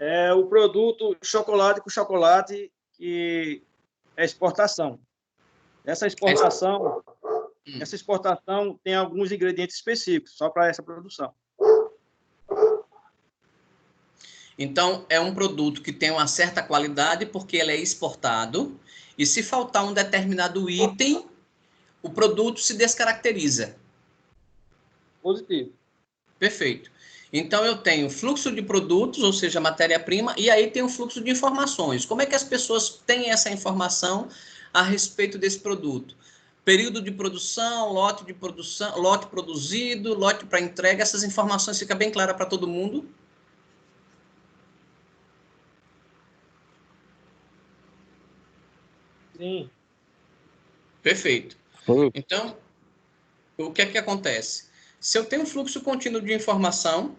É o produto chocolate com chocolate que é exportação. Essa exportação tem alguns ingredientes específicos, só para essa produção. Então, é um produto que tem uma certa qualidade porque ele é exportado, e se faltar um determinado item, o produto se descaracteriza. Positivo. Perfeito. Então, eu tenho fluxo de produtos, ou seja, matéria-prima, e aí tem o fluxo de informações. Como é que as pessoas têm essa informação a respeito desse produto? Período de produção, lote produzido, lote para entrega, essas informações ficam bem claras para todo mundo? Sim. Perfeito. Sim. Então, o que é que acontece? Se eu tenho um fluxo contínuo de informação,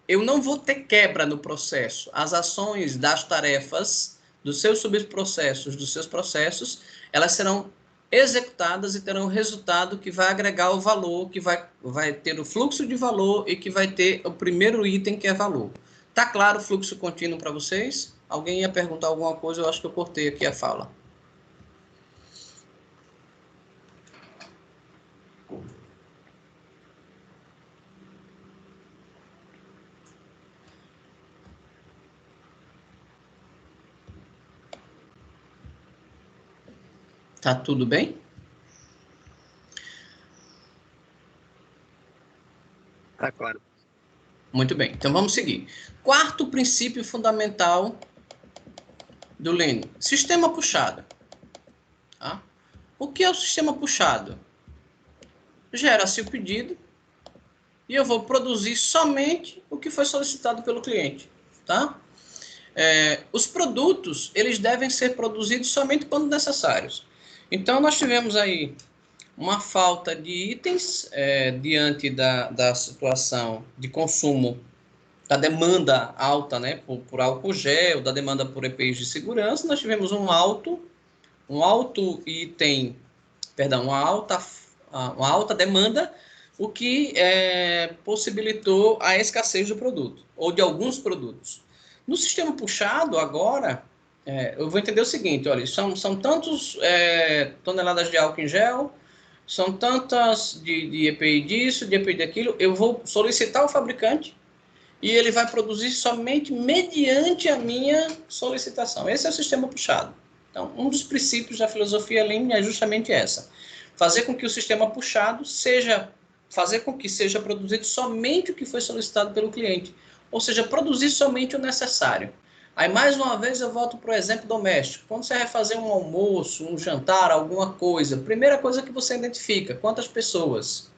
eu não vou ter quebra no processo. As ações das tarefas, dos seus subprocessos, dos seus processos, elas serão executadas e terão um resultado que vai agregar o valor, que vai ter o fluxo de valor e que vai ter o primeiro item, que é valor. Tá claro o fluxo contínuo para vocês? Alguém ia perguntar alguma coisa? Eu acho que eu cortei aqui a fala. Tá tudo bem? Tá claro. Muito bem, então vamos seguir. Quarto princípio fundamental do Lean: sistema puxado. Tá? O que é o sistema puxado? Gera-se o pedido e eu vou produzir somente o que foi solicitado pelo cliente. Tá? Os produtos, eles devem ser produzidos somente quando necessários. Então, nós tivemos aí uma falta de itens diante da situação de consumo, da demanda alta, né, por álcool gel, da demanda por EPIs de segurança. Nós tivemos uma alta demanda, o que possibilitou a escassez do produto, ou de alguns produtos. No sistema puxado, agora, eu vou entender o seguinte: olha, são tantos toneladas de álcool em gel, são tantas de EPI disso, de EPI daquilo. Eu vou solicitar ao fabricante e ele vai produzir somente mediante a minha solicitação. Esse é o sistema puxado. Então, um dos princípios da filosofia Lean é justamente essa: fazer com que o sistema puxado fazer com que seja produzido somente o que foi solicitado pelo cliente, ou seja, produzir somente o necessário. Aí, mais uma vez, eu volto para o exemplo doméstico. Quando você vai fazer um almoço, um jantar, alguma coisa, primeira coisa que você identifica: quantas pessoas?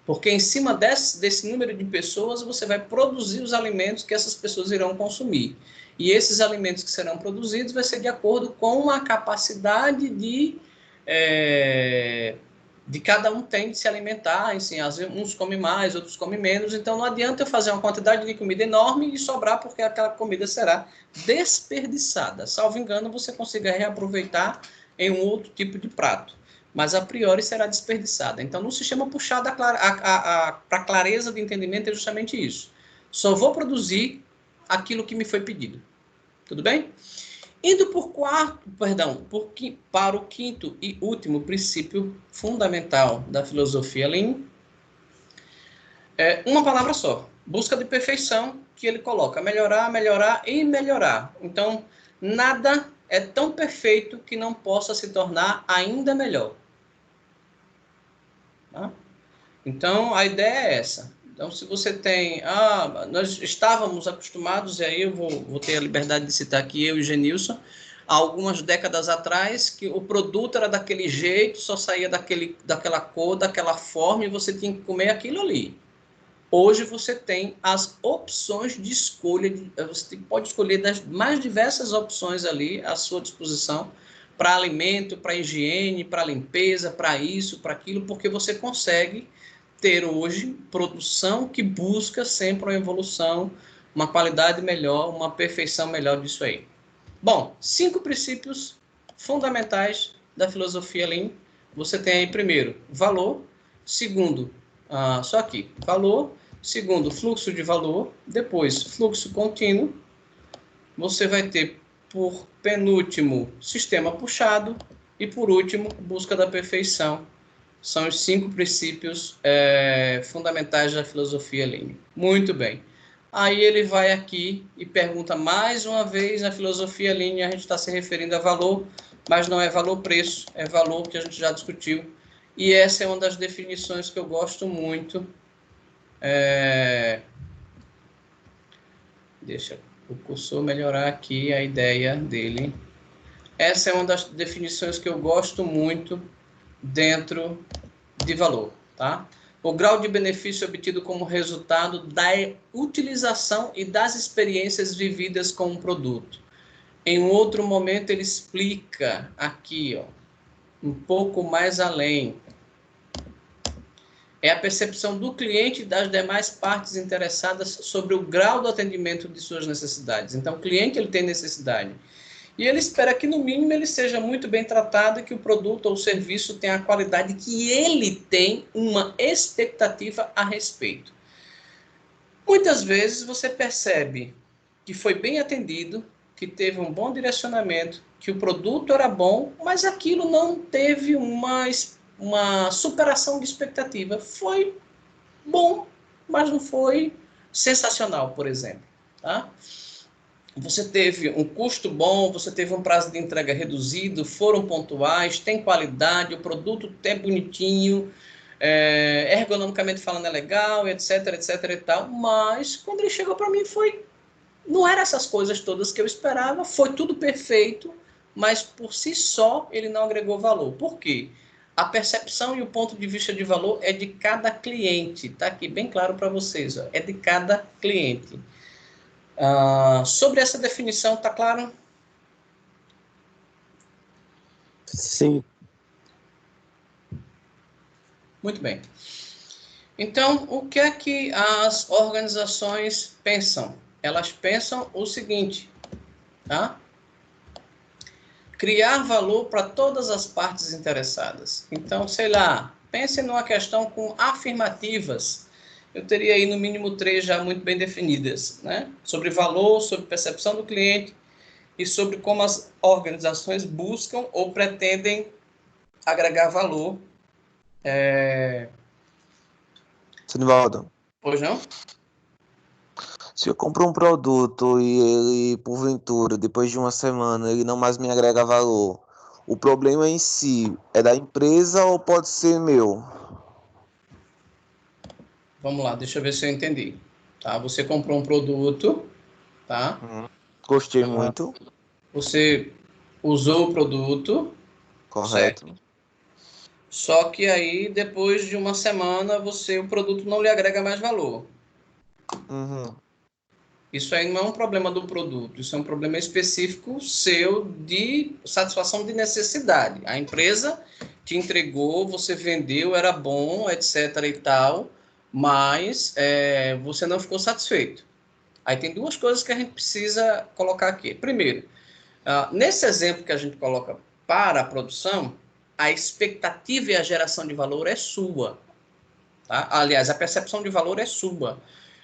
Porque em cima desse número de pessoas, você vai produzir os alimentos que essas pessoas irão consumir. E esses alimentos que serão produzidos vai ser de acordo com a capacidade de cada um tem de se alimentar. Assim, uns comem mais, outros comem menos. Então, não adianta eu fazer uma quantidade de comida enorme e sobrar, porque aquela comida será desperdiçada. Salvo engano, você consiga reaproveitar em um outro tipo de prato, mas a priori será desperdiçada. Então, no sistema puxado, para clareza de entendimento, é justamente isso: só vou produzir aquilo que me foi pedido. Tudo bem? Indo para o quinto e último princípio fundamental da filosofia Lean, é uma palavra só, busca de perfeição, que ele coloca melhorar, melhorar e melhorar. Então, nada é tão perfeito que não possa se tornar ainda melhor. Tá? Então, a ideia é essa. Então, se você tem... nós estávamos acostumados, e aí eu vou ter a liberdade de citar aqui, eu e Genilson, há algumas décadas atrás, que o produto era daquele jeito, só saía daquela cor, daquela forma, e você tinha que comer aquilo ali. Hoje você tem as opções de escolha, você pode escolher das mais diversas opções ali à sua disposição, para alimento, para higiene, para limpeza, para isso, para aquilo, porque você consegue ter hoje produção que busca sempre uma evolução, uma qualidade melhor, uma perfeição melhor disso aí. Bom, 5 princípios fundamentais da filosofia Lean. Você tem aí, primeiro, valor. Segundo, só aqui, valor. Segundo, fluxo de valor. Depois, fluxo contínuo. Você vai ter, por penúltimo, sistema puxado. E, por último, busca da perfeição. São os 5 princípios fundamentais da filosofia Lean. Muito bem. Aí ele vai aqui e pergunta mais uma vez, na filosofia Lean, a gente está se referindo a valor, mas não é valor-preço, é valor que a gente já discutiu. E essa é uma das definições que eu gosto muito. Deixa o cursor melhorar aqui a ideia dele. Essa é uma das definições que eu gosto muito dentro de valor, tá? O grau de benefício obtido como resultado da utilização e das experiências vividas com um produto. Em um outro momento ele explica aqui, ó, um pouco mais além. É a percepção do cliente e das demais partes interessadas sobre o grau do atendimento de suas necessidades. Então, o cliente ele tem necessidade. E ele espera que, no mínimo, ele seja muito bem tratado e que o produto ou o serviço tenha a qualidade que ele tem uma expectativa a respeito. Muitas vezes você percebe que foi bem atendido, que teve um bom direcionamento, que o produto era bom, mas aquilo não teve uma superação de expectativa. Foi bom, mas não foi sensacional, por exemplo. Tá? Você teve um custo bom, você teve um prazo de entrega reduzido, foram pontuais, tem qualidade, o produto é bonitinho, ergonomicamente falando é legal, etc, etc e tal, mas quando ele chegou para mim não eram essas coisas todas que eu esperava, foi tudo perfeito, mas por si só ele não agregou valor. Por quê? A percepção e o ponto de vista de valor é de cada cliente, tá aqui bem claro para vocês, ó, é de cada cliente. Sobre essa definição, tá claro? Sim. Muito bem. Então, o que é que as organizações pensam? Elas pensam o seguinte, tá? Criar valor para todas as partes interessadas. Então, sei lá, pense numa questão com afirmativas. Eu teria aí no mínimo 3 já muito bem definidas, né? Sobre valor, sobre percepção do cliente e sobre como as organizações buscam ou pretendem agregar valor. Sinivaldo, Pois não? se eu compro um produto e ele, porventura, depois de uma semana, ele não mais me agrega valor, o problema em si é da empresa ou pode ser meu? Vamos lá, deixa eu ver se eu entendi. Tá? Você comprou um produto, tá? Gostei muito. Você usou o produto, Correto. certo? Só que aí, depois de uma semana, o produto não lhe agrega mais valor. Uhum. Isso aí não é um problema do produto, isso é um problema específico seu de satisfação de necessidade. A empresa te entregou, você vendeu, era bom, etc. e tal, mas você não ficou satisfeito. Aí tem 2 coisas que a gente precisa colocar aqui. Primeiro, nesse exemplo que a gente coloca para a produção, a expectativa e a geração de valor é sua. Tá? Aliás, a percepção de valor é sua.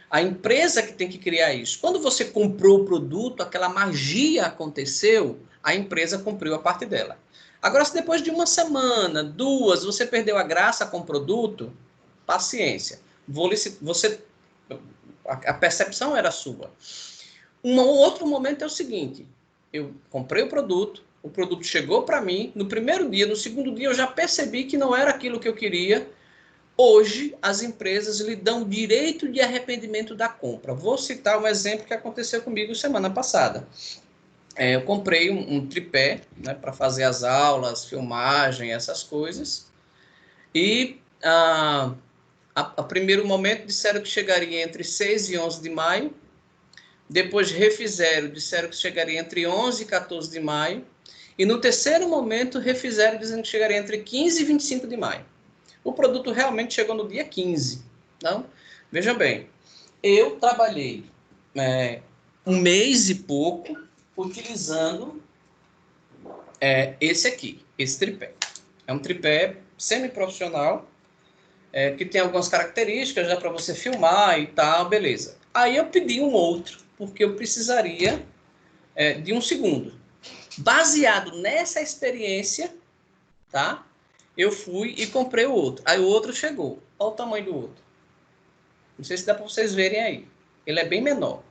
A empresa que tem que criar isso. Quando você comprou o produto, aquela magia aconteceu, a empresa cumpriu a parte dela. Agora, se depois de uma semana, 2, você perdeu a graça com o produto, paciência. A percepção era sua. Um outro momento é o seguinte, eu comprei o produto chegou para mim, no primeiro dia, no segundo dia eu já percebi que não era aquilo que eu queria. Hoje, as empresas lhe dão direito de arrependimento da compra. Vou citar um exemplo que aconteceu comigo semana passada. Eu comprei um tripé, né, para fazer as aulas, filmagem, essas coisas. E, a primeiro momento, disseram que chegaria entre 6 e 11 de maio. Depois refizeram, disseram que chegaria entre 11 e 14 de maio. E no terceiro momento, refizeram, dizendo que chegaria entre 15 e 25 de maio. O produto realmente chegou no dia 15. Então, veja bem, eu trabalhei 1 mês e pouco utilizando esse aqui, esse tripé. É um tripé semi-profissional, que tem algumas características já para você filmar e tal, beleza. Aí eu pedi um outro, porque eu precisaria de um segundo. Baseado nessa experiência, tá? Eu fui e comprei o outro. Aí o outro chegou. Olha o tamanho do outro. Não sei se dá para vocês verem aí. Ele é bem menor.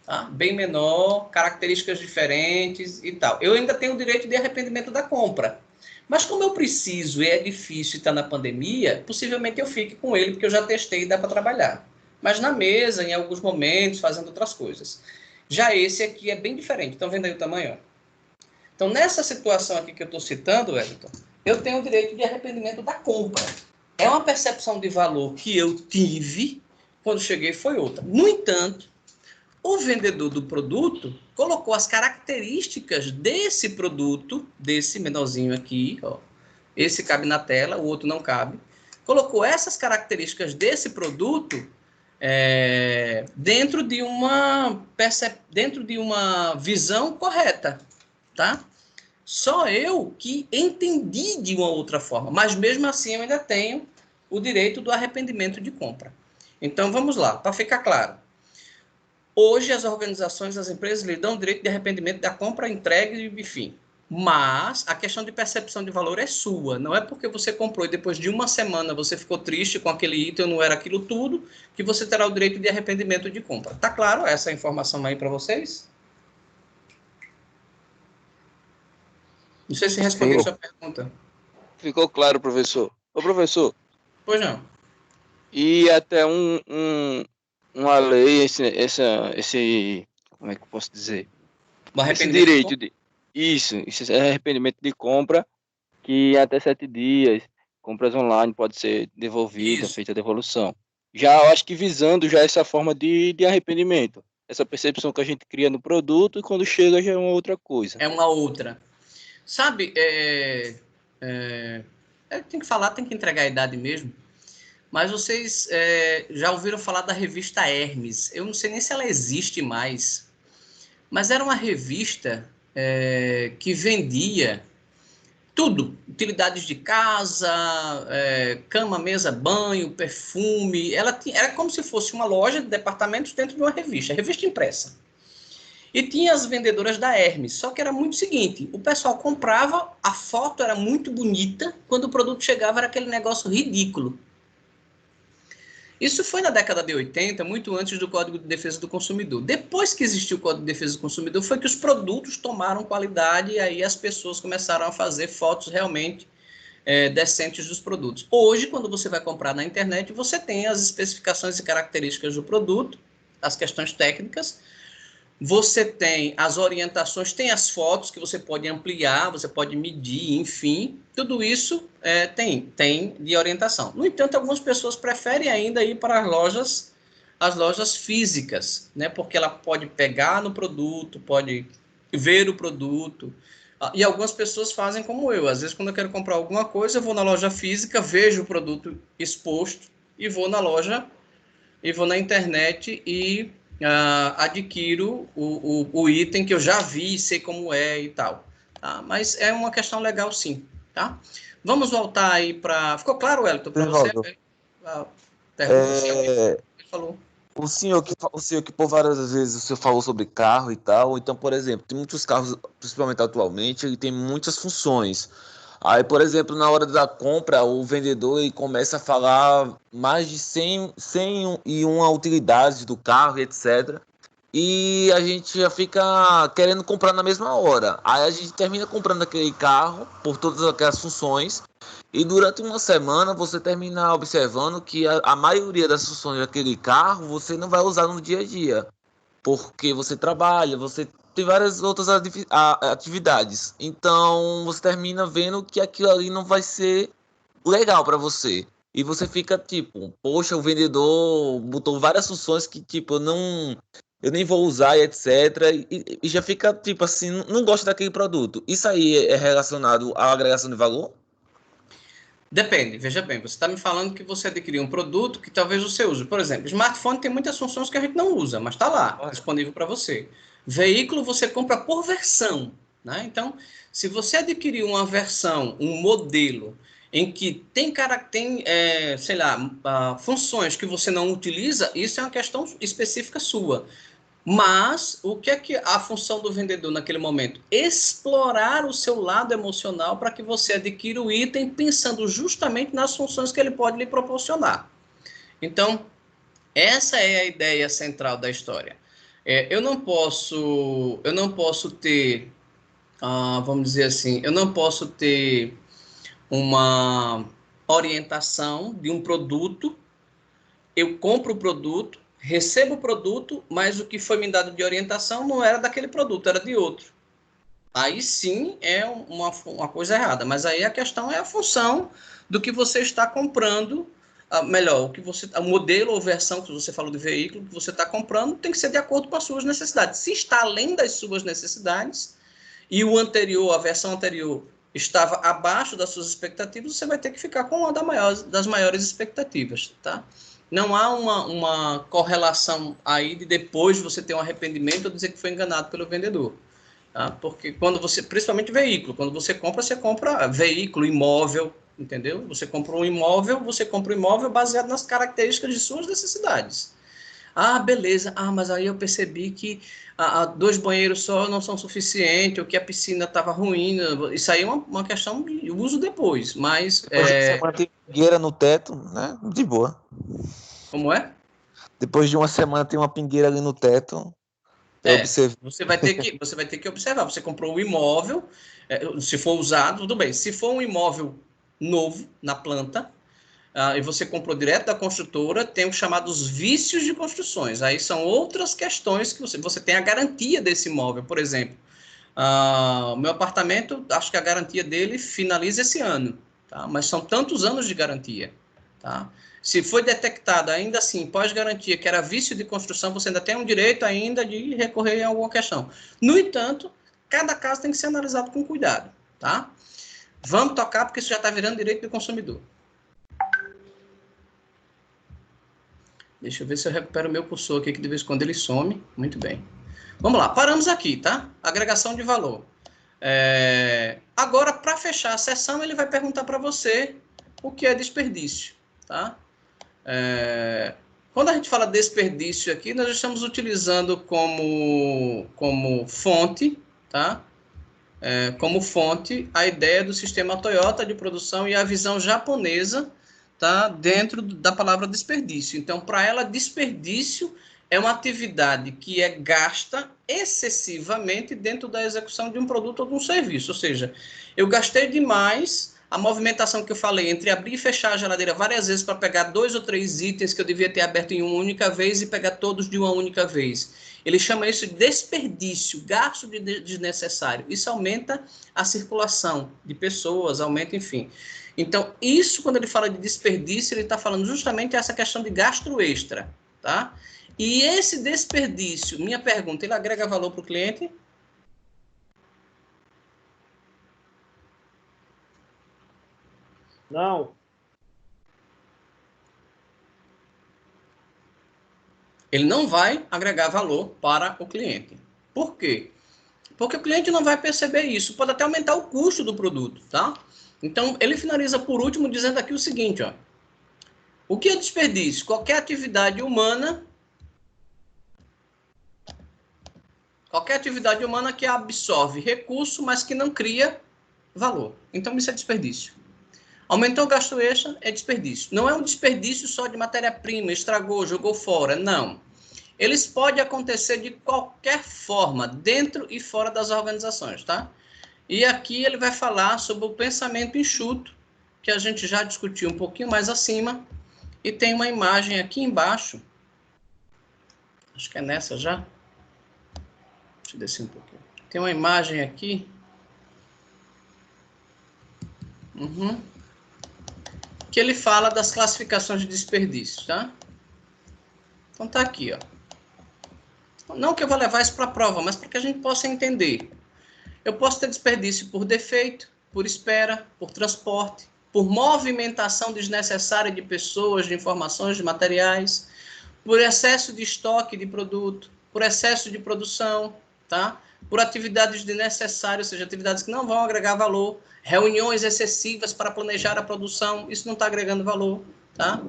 Tá? Bem menor, características diferentes e tal. Eu ainda tenho o direito de arrependimento da compra. Mas como eu preciso e é difícil estar na pandemia, possivelmente eu fique com ele, porque eu já testei e dá para trabalhar. Mas na mesa, em alguns momentos, fazendo outras coisas. Já esse aqui é bem diferente. Estão vendo aí o tamanho? Ó? Então, nessa situação aqui que eu estou citando, Wellington, eu tenho o direito de arrependimento da compra. É uma percepção de valor que eu tive, quando cheguei foi outra. No entanto, o vendedor do produto colocou as características desse produto, desse menorzinho aqui, ó, esse cabe na tela, o outro não cabe, colocou essas características desse produto dentro de uma visão correta, tá? Só eu que entendi de uma outra forma, mas mesmo assim eu ainda tenho o direito do arrependimento de compra. Então vamos lá, para ficar claro. Hoje as organizações, as empresas lhe dão o direito de arrependimento da compra, entrega e enfim. Mas a questão de percepção de valor é sua. Não é porque você comprou e depois de uma semana você ficou triste com aquele item, não era aquilo tudo, que você terá o direito de arrependimento de compra. Tá claro essa informação aí para vocês? Não sei se respondi a sua pergunta. Ficou claro, professor. Ô, professor. Pois não. E até uma lei, como é que eu posso dizer? Esse direito de... esse arrependimento de compra, que até 7 dias, compras online pode ser devolvida, feita a devolução. Já, eu acho que visando já essa forma de arrependimento. Essa percepção que a gente cria no produto e quando chega já é uma outra coisa. É uma outra. Sabe, tem que falar, tem que entregar a idade mesmo. Mas vocês já ouviram falar da revista Hermes? Eu não sei nem se ela existe mais. Mas era uma revista que vendia tudo. Utilidades de casa, cama, mesa, banho, perfume. Era como se fosse uma loja de departamentos dentro de uma revista impressa. E tinha as vendedoras da Hermes, só que era muito o seguinte, o pessoal comprava, a foto era muito bonita, quando o produto chegava era aquele negócio ridículo. Isso foi na década de 80, muito antes do Código de Defesa do Consumidor. Depois que existiu o Código de Defesa do Consumidor, foi que os produtos tomaram qualidade e aí as pessoas começaram a fazer fotos realmente decentes dos produtos. Hoje, quando você vai comprar na internet, você tem as especificações e características do produto, as questões técnicas, você tem as orientações, tem as fotos que você pode ampliar, você pode medir, enfim, tudo isso tem de orientação. No entanto, algumas pessoas preferem ainda ir para as lojas físicas, né? Porque ela pode pegar no produto, pode ver o produto, e algumas pessoas fazem como eu. Às vezes, quando eu quero comprar alguma coisa, eu vou na loja física, vejo o produto exposto e vou na loja, e vou na internet e adquiro o item que eu já vi, sei como é e tal. Tá? Mas é uma questão legal, sim. Tá? Vamos voltar aí para... Ficou claro, Wellington, para você? Pergunta, falou. o senhor que por várias vezes o senhor falou sobre carro e tal, então, por exemplo, tem muitos carros, principalmente atualmente, ele tem muitas funções. Aí, por exemplo, na hora da compra, o vendedor ele começa a falar mais de 101 utilidades do carro, etc. E a gente já fica querendo comprar na mesma hora. Aí a gente termina comprando aquele carro por todas aquelas funções. E durante uma semana você termina observando que a maioria das funções daquele carro você não vai usar no dia a dia. Porque você trabalha, você tem várias outras atividades. Então você termina vendo que aquilo ali não vai ser legal para você. E você fica tipo, poxa, o vendedor botou várias funções que tipo, eu nem vou usar e etc. E já fica tipo assim, não gosta daquele produto. Isso aí é relacionado à agregação de valor? Depende, veja bem, você está me falando que você adquiriu um produto que talvez você use. Por exemplo, smartphone tem muitas funções que a gente não usa, mas está lá, disponível para você. Veículo você compra por versão, né? Então, se você adquirir uma versão, um modelo, em que tem sei lá, funções que você não utiliza, isso é uma questão específica sua. Mas o que é que a função do vendedor naquele momento? Explorar o seu lado emocional para que você adquira o item pensando justamente nas funções que ele pode lhe proporcionar. Então, essa é a ideia central da história. Eu não posso ter, vamos dizer assim, eu não posso ter uma orientação de um produto, eu compro o produto, recebo o produto, mas o que foi me dado de orientação não era daquele produto, era de outro. Aí sim é uma coisa errada, mas aí a questão é a função do que você está comprando, melhor, o modelo ou versão que você falou de veículo que você está comprando tem que ser de acordo com as suas necessidades. Se está além das suas necessidades e a versão anterior estava abaixo das suas expectativas, você vai ter que ficar com uma das maiores expectativas, tá? Não há uma correlação aí de depois você ter um arrependimento ou dizer que foi enganado pelo vendedor. Tá? Porque principalmente veículo, quando você compra veículo, imóvel, entendeu? Você compra um imóvel baseado nas características de suas necessidades. Beleza, mas aí eu percebi que 2 banheiros só não são suficientes, ou que a piscina estava ruim. Isso aí é uma questão de uso depois, mas... Você mantém pingueira no teto, né? De boa. Como é? Depois de uma semana tem uma pingueira ali no teto. Você vai ter que observar. Você comprou um imóvel, se for usado, tudo bem. Se for um imóvel novo na planta, e você comprou direto da construtora, tem os chamados vícios de construções. Aí são outras questões que você tem a garantia desse imóvel. Por exemplo, o meu apartamento, acho que a garantia dele finaliza esse ano, tá? Mas são tantos anos de garantia, tá? Se foi detectado ainda assim, pós-garantia, que era vício de construção, você ainda tem um direito ainda de recorrer a alguma questão. No entanto, cada caso tem que ser analisado com cuidado, tá? Vamos tocar, porque isso já está virando direito do consumidor. Deixa eu ver se eu recupero o meu cursor aqui, que de vez em quando ele some. Muito bem. Vamos lá, paramos aqui, tá? Agregação de valor. Agora, para fechar a sessão, ele vai perguntar para você o que é desperdício, tá? Quando a gente fala desperdício aqui, nós estamos utilizando como fonte, tá? Como fonte a ideia do sistema Toyota de produção e a visão japonesa, tá? Dentro da palavra desperdício. Então, para ela, desperdício é uma atividade que é gasta excessivamente dentro da execução de um produto ou de um serviço. Ou seja, eu gastei demais a movimentação que eu falei entre abrir e fechar a geladeira várias vezes para pegar 2 ou 3 itens que eu devia ter aberto em uma única vez e pegar todos de uma única vez. Ele chama isso de desperdício, gasto desnecessário. Isso aumenta a circulação de pessoas, aumenta, enfim. Então, isso, quando ele fala de desperdício, ele está falando justamente essa questão de gasto extra, tá? E esse desperdício, minha pergunta, ele agrega valor para o cliente? Não. Ele não vai agregar valor para o cliente. Por quê? Porque o cliente não vai perceber isso. Pode até aumentar o custo do produto, tá? Então, ele finaliza por último dizendo aqui o seguinte, ó. O que é desperdício? Qualquer atividade humana Qualquer atividade humana que absorve recurso, mas que não cria valor. Então, isso é desperdício. Aumentou o gasto extra, é desperdício. Não é um desperdício só de matéria-prima, estragou, jogou fora, não. Eles podem acontecer de qualquer forma, dentro e fora das organizações, tá? E aqui ele vai falar sobre o pensamento enxuto, que a gente já discutiu um pouquinho mais acima, e tem uma imagem aqui embaixo, acho que é nessa já. Deixa eu descer um pouquinho. Tem uma imagem aqui. Que ele fala das classificações de desperdício, tá? Então tá aqui, ó. Não que eu vou levar isso para a prova, mas para que a gente possa entender. Eu posso ter desperdício por defeito, por espera, por transporte, por movimentação desnecessária de pessoas, de informações, de materiais, por excesso de estoque de produto, por excesso de produção, tá? Por atividades desnecessárias, ou seja, atividades que não vão agregar valor, reuniões excessivas para planejar a produção, isso não está agregando valor, tá?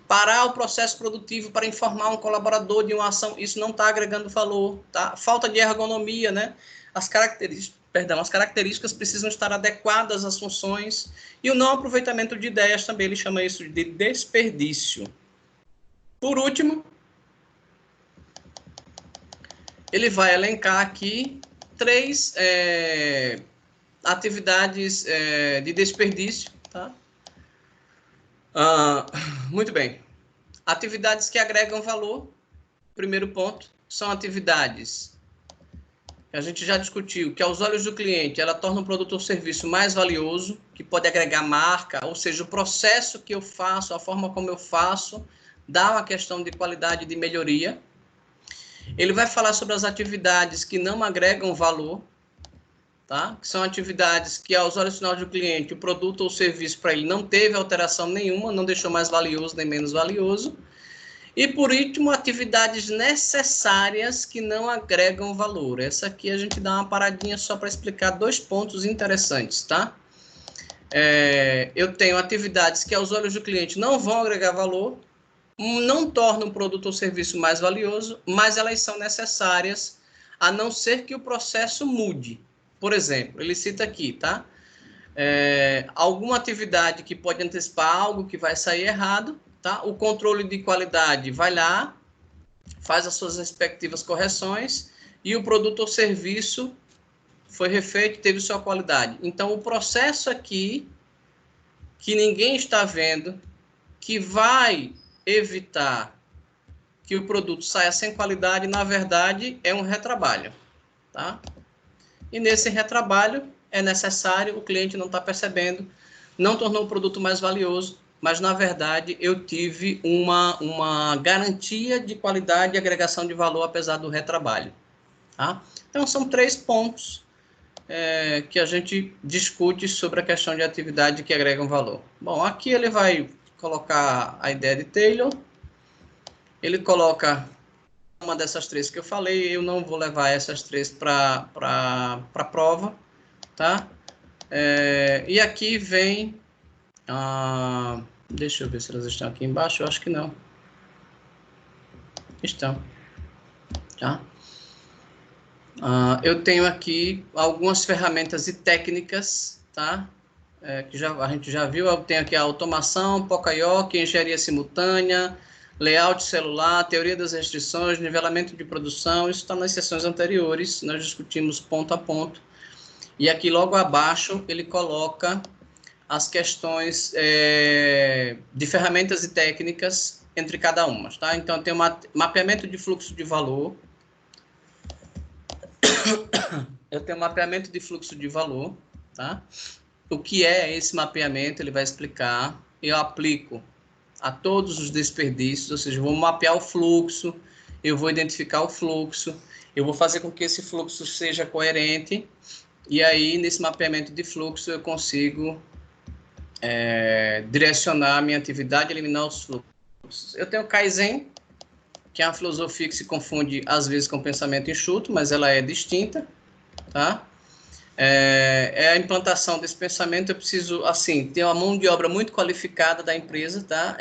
Parar o processo produtivo para informar um colaborador de uma ação, isso não está agregando valor, tá? Falta de ergonomia, né? As características precisam estar adequadas às funções, e o não aproveitamento de ideias também, ele chama isso de desperdício. Por último, ele vai elencar aqui 3 atividades de desperdício, tá? Muito bem. Atividades que agregam valor, primeiro ponto, são atividades que a gente já discutiu, que aos olhos do cliente, ela torna um produto ou serviço mais valioso, que pode agregar marca, ou seja, o processo que eu faço, a forma como eu faço, dá uma questão de qualidade e de melhoria. Ele vai falar sobre as atividades que não agregam valor, tá? Que são atividades que, aos olhos finais do cliente, o produto ou serviço para ele não teve alteração nenhuma, não deixou mais valioso nem menos valioso. E, por último, atividades necessárias que não agregam valor. Essa aqui a gente dá uma paradinha só para explicar 2 pontos interessantes, tá? Eu tenho atividades que, aos olhos do cliente, não vão agregar valor, não tornam o produto ou serviço mais valioso, mas elas são necessárias, a não ser que o processo mude. Por exemplo, ele cita aqui, tá? Alguma atividade que pode antecipar algo que vai sair errado, tá? O controle de qualidade vai lá, faz as suas respectivas correções, e o produto ou serviço foi refeito, teve sua qualidade. Então, o processo aqui, que ninguém está vendo, que vai evitar que o produto saia sem qualidade, na verdade, é um retrabalho, tá? E nesse retrabalho é necessário, o cliente não está percebendo, não tornou o produto mais valioso, mas, na verdade, eu tive uma garantia de qualidade e agregação de valor, apesar do retrabalho, tá? Então, são 3 pontos que a gente discute sobre a questão de atividade que agregam valor. Bom, aqui ele vai colocar a ideia de Taylor, ele coloca uma dessas 3 que eu falei, eu não vou levar essas 3 para a prova, tá? E aqui vem, deixa eu ver se elas estão aqui embaixo, eu acho que não. Estão, tá? Eu tenho aqui algumas ferramentas e técnicas, tá? Que a gente já viu, eu tenho aqui a automação, Pocayoke, engenharia simultânea, layout celular, teoria das restrições, nivelamento de produção, isso está nas sessões anteriores, nós discutimos ponto a ponto. E aqui logo abaixo ele coloca as questões de ferramentas e técnicas entre cada uma, tá? Então tem mapeamento de fluxo de valor. Eu tenho mapeamento de fluxo de valor, tá? O que é esse mapeamento? Ele vai explicar. Eu aplico a todos os desperdícios, ou seja, eu vou mapear o fluxo, eu vou identificar o fluxo, eu vou fazer com que esse fluxo seja coerente, e aí, nesse mapeamento de fluxo, eu consigo direcionar a minha atividade e eliminar os fluxos. Eu tenho o Kaizen, que é uma filosofia que se confunde, às vezes, com pensamento enxuto, mas ela é distinta, tá? A implantação desse pensamento, eu preciso, assim, ter uma mão de obra muito qualificada da empresa, tá?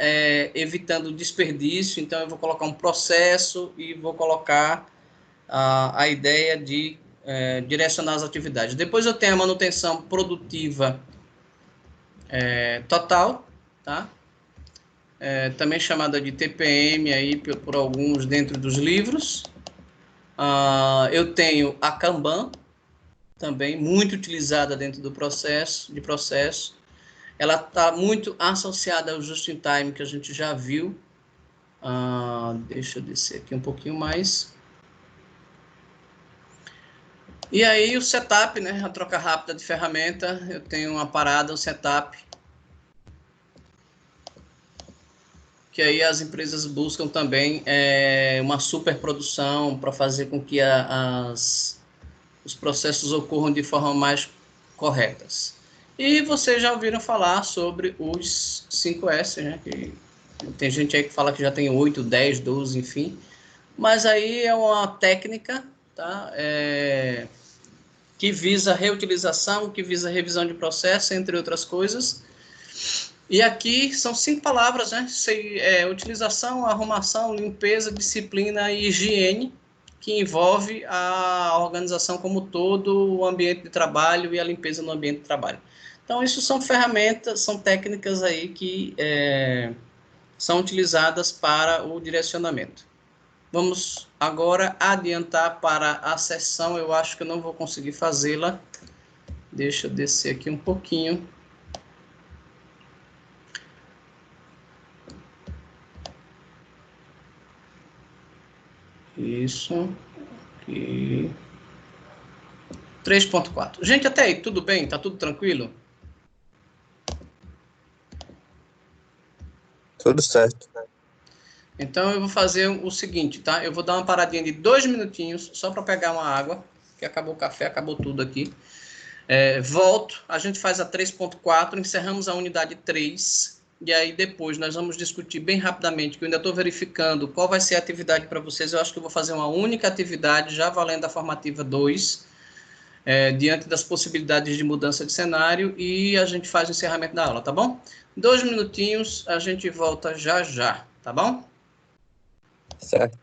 Evitando desperdício, então eu vou colocar um processo e vou colocar a ideia de direcionar as atividades. Depois eu tenho a manutenção produtiva total, tá? Também chamada de TPM aí por alguns dentro dos livros. Eu tenho a Kanban, também muito utilizada dentro do processo. Ela está muito associada ao Just-in-Time, que a gente já viu. Deixa eu descer aqui um pouquinho mais. E aí o setup, né, a troca rápida de ferramenta, eu tenho uma parada, um setup, que aí as empresas buscam também uma superprodução para fazer com que os processos ocorram de forma mais corretas. E vocês já ouviram falar sobre os 5S, né, que tem gente aí que fala que já tem 8, 10, 12, enfim, mas aí é uma técnica, tá, que visa reutilização, que visa revisão de processo, entre outras coisas. E aqui são 5 palavras, né? Utilização, arrumação, limpeza, disciplina e higiene, que envolve a organização como todo, o ambiente de trabalho e a limpeza no ambiente de trabalho. Então, isso são ferramentas, são técnicas aí que são utilizadas para o direcionamento. Vamos agora adiantar para a sessão. Eu acho que eu não vou conseguir fazê-la. Deixa eu descer aqui um pouquinho. Isso. Aqui. 3.4. Gente, até aí, tudo bem? Tá tudo tranquilo? Tudo certo. Então, eu vou fazer o seguinte, tá? Eu vou dar uma paradinha de 2 minutinhos, só para pegar uma água, que acabou o café, acabou tudo aqui. Volto, a gente faz a 3.4, encerramos a unidade 3, e aí depois nós vamos discutir bem rapidamente, que eu ainda estou verificando qual vai ser a atividade para vocês. Eu acho que eu vou fazer uma única atividade, já valendo a formativa 2, diante das possibilidades de mudança de cenário, e a gente faz o encerramento da aula, tá bom? 2 minutinhos, a gente volta já já, tá bom? Certo.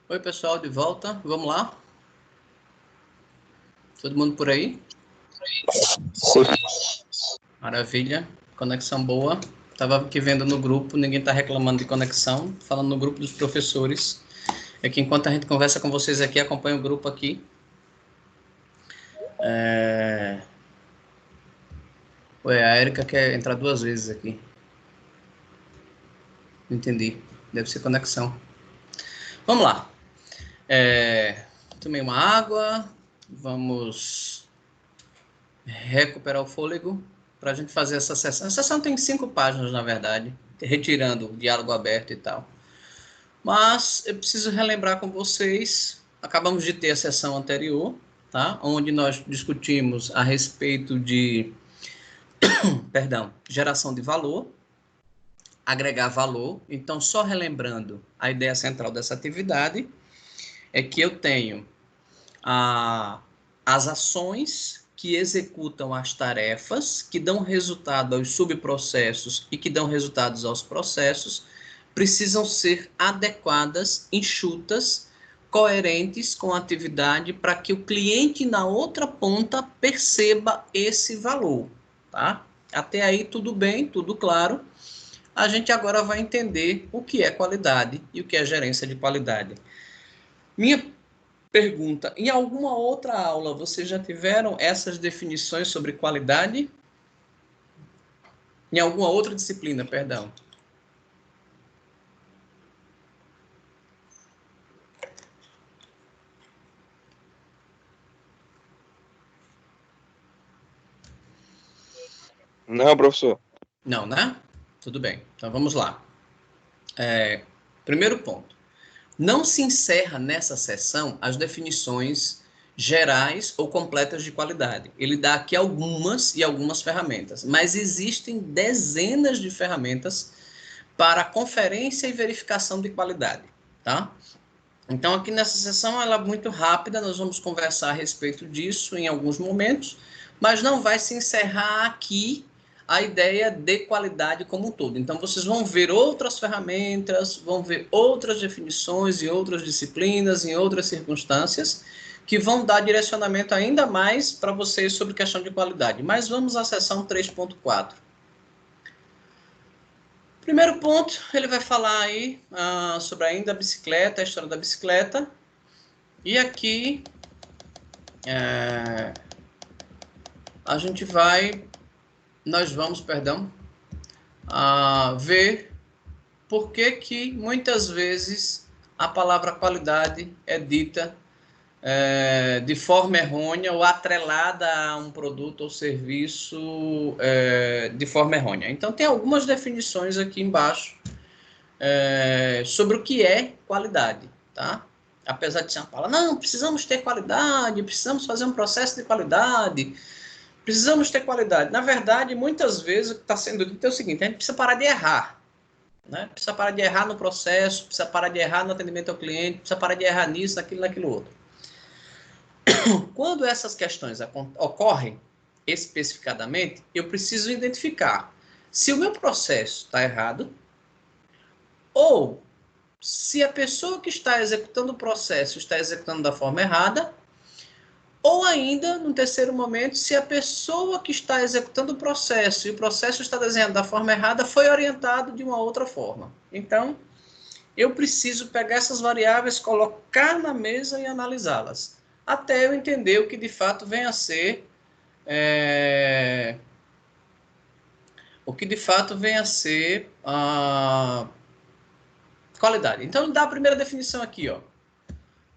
Oi, pessoal, de volta. Vamos lá? Todo mundo por aí? Maravilha. Conexão boa. Estava aqui vendo no grupo, ninguém está reclamando de conexão. Falando no grupo dos professores. É que enquanto a gente conversa com vocês aqui, acompanha o grupo aqui. Ué, a Erika quer entrar 2 vezes aqui. Entendi. Deve ser conexão. Vamos lá. Tomei uma água. Vamos recuperar o fôlego para a gente fazer essa sessão. A sessão tem 5 páginas, na verdade, retirando o diálogo aberto e tal. Mas eu preciso relembrar com vocês, acabamos de ter a sessão anterior, tá? Onde nós discutimos a respeito de, geração de valor, agregar valor. Então, só relembrando, a ideia central dessa atividade é que eu tenho as ações que executam as tarefas, que dão resultado aos subprocessos e que dão resultados aos processos, precisam ser adequadas, enxutas, coerentes com a atividade para que o cliente na outra ponta perceba esse valor, tá? Até aí tudo bem, tudo claro. A gente agora vai entender o que é qualidade e o que é gerência de qualidade. Minha pergunta, em alguma outra aula vocês já tiveram essas definições sobre qualidade? Em alguma outra disciplina, perdão. Não, professor. Não, né? Tudo bem. Então, vamos lá. Primeiro ponto. Não se encerra nessa sessão as definições gerais ou completas de qualidade. Ele dá aqui algumas e algumas ferramentas, mas existem dezenas de ferramentas para conferência e verificação de qualidade, tá? Então, aqui nessa sessão, ela é muito rápida, nós vamos conversar a respeito disso em alguns momentos, mas não vai se encerrar aqui a ideia de qualidade como um todo. Então, vocês vão ver outras ferramentas, vão ver outras definições e outras disciplinas, em outras circunstâncias, que vão dar direcionamento ainda mais para vocês sobre questão de qualidade. Mas vamos à seção 3.4. Primeiro ponto, ele vai falar aí sobre ainda a bicicleta, a história da bicicleta. E aqui nós vamos ver por que muitas vezes a palavra qualidade é dita de forma errônea ou atrelada a um produto ou serviço de forma errônea. Então, tem algumas definições aqui embaixo sobre o que é qualidade, tá? Apesar de ser uma palavra, não, precisamos ter qualidade, precisamos fazer um processo de qualidade, precisamos ter qualidade. Na verdade, muitas vezes o que está sendo dito é o seguinte: a gente precisa parar de errar. Né? Precisa parar de errar no processo, precisa parar de errar no atendimento ao cliente, precisa parar de errar nisso, naquilo outro. Quando essas questões ocorrem especificadamente, eu preciso identificar se o meu processo está errado ou se a pessoa que está executando o processo está executando da forma errada, ou ainda, no terceiro momento, se a pessoa que está executando o processo e o processo está desenhado da forma errada foi orientado de uma outra forma. Então, eu preciso pegar essas variáveis, colocar na mesa e analisá-las, até eu entender o que de fato vem a ser qualidade. Então, ele dá a primeira definição aqui, ó.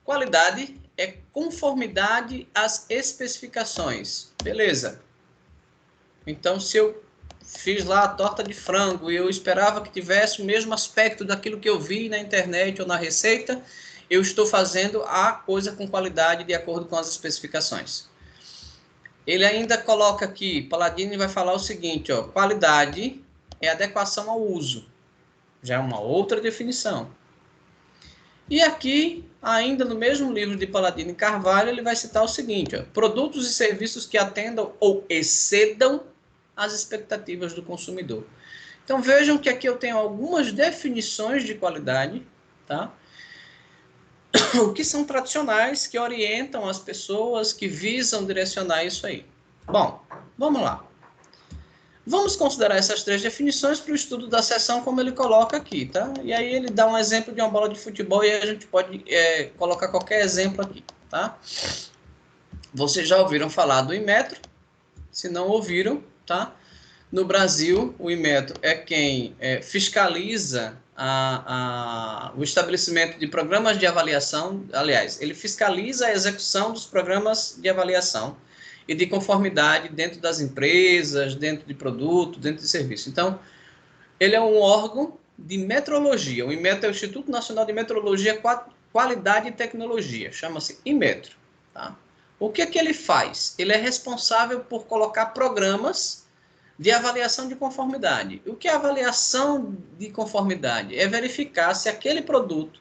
Qualidade é conformidade às especificações. Beleza. Então, se eu fiz lá a torta de frango e eu esperava que tivesse o mesmo aspecto daquilo que eu vi na internet ou na receita, eu estou fazendo a coisa com qualidade de acordo com as especificações. Ele ainda coloca aqui, Palladini vai falar o seguinte, ó, qualidade é adequação ao uso. Já é uma outra definição. E aqui, ainda no mesmo livro de Palladini Carvalho, ele vai citar o seguinte, ó, produtos e serviços que atendam ou excedam as expectativas do consumidor. Então, vejam que aqui eu tenho algumas definições de qualidade, tá? o que são tradicionais que orientam as pessoas que visam direcionar isso aí. Bom, vamos lá. Vamos considerar essas 3 definições para o estudo da sessão como ele coloca aqui, tá? E aí ele dá um exemplo de uma bola de futebol e a gente pode colocar qualquer exemplo aqui, tá? Vocês já ouviram falar do Inmetro? Se não ouviram, tá? No Brasil, o Inmetro é quem fiscaliza o estabelecimento de programas de avaliação. Aliás, ele fiscaliza a execução dos programas de avaliação e de conformidade dentro das empresas, dentro de produto, dentro de serviço. Então, ele é um órgão de metrologia. O Inmetro é o Instituto Nacional de Metrologia, Qualidade e Tecnologia. Chama-se Inmetro, tá? O que é que ele faz? Ele é responsável por colocar programas de avaliação de conformidade. O que é avaliação de conformidade? É verificar se aquele produto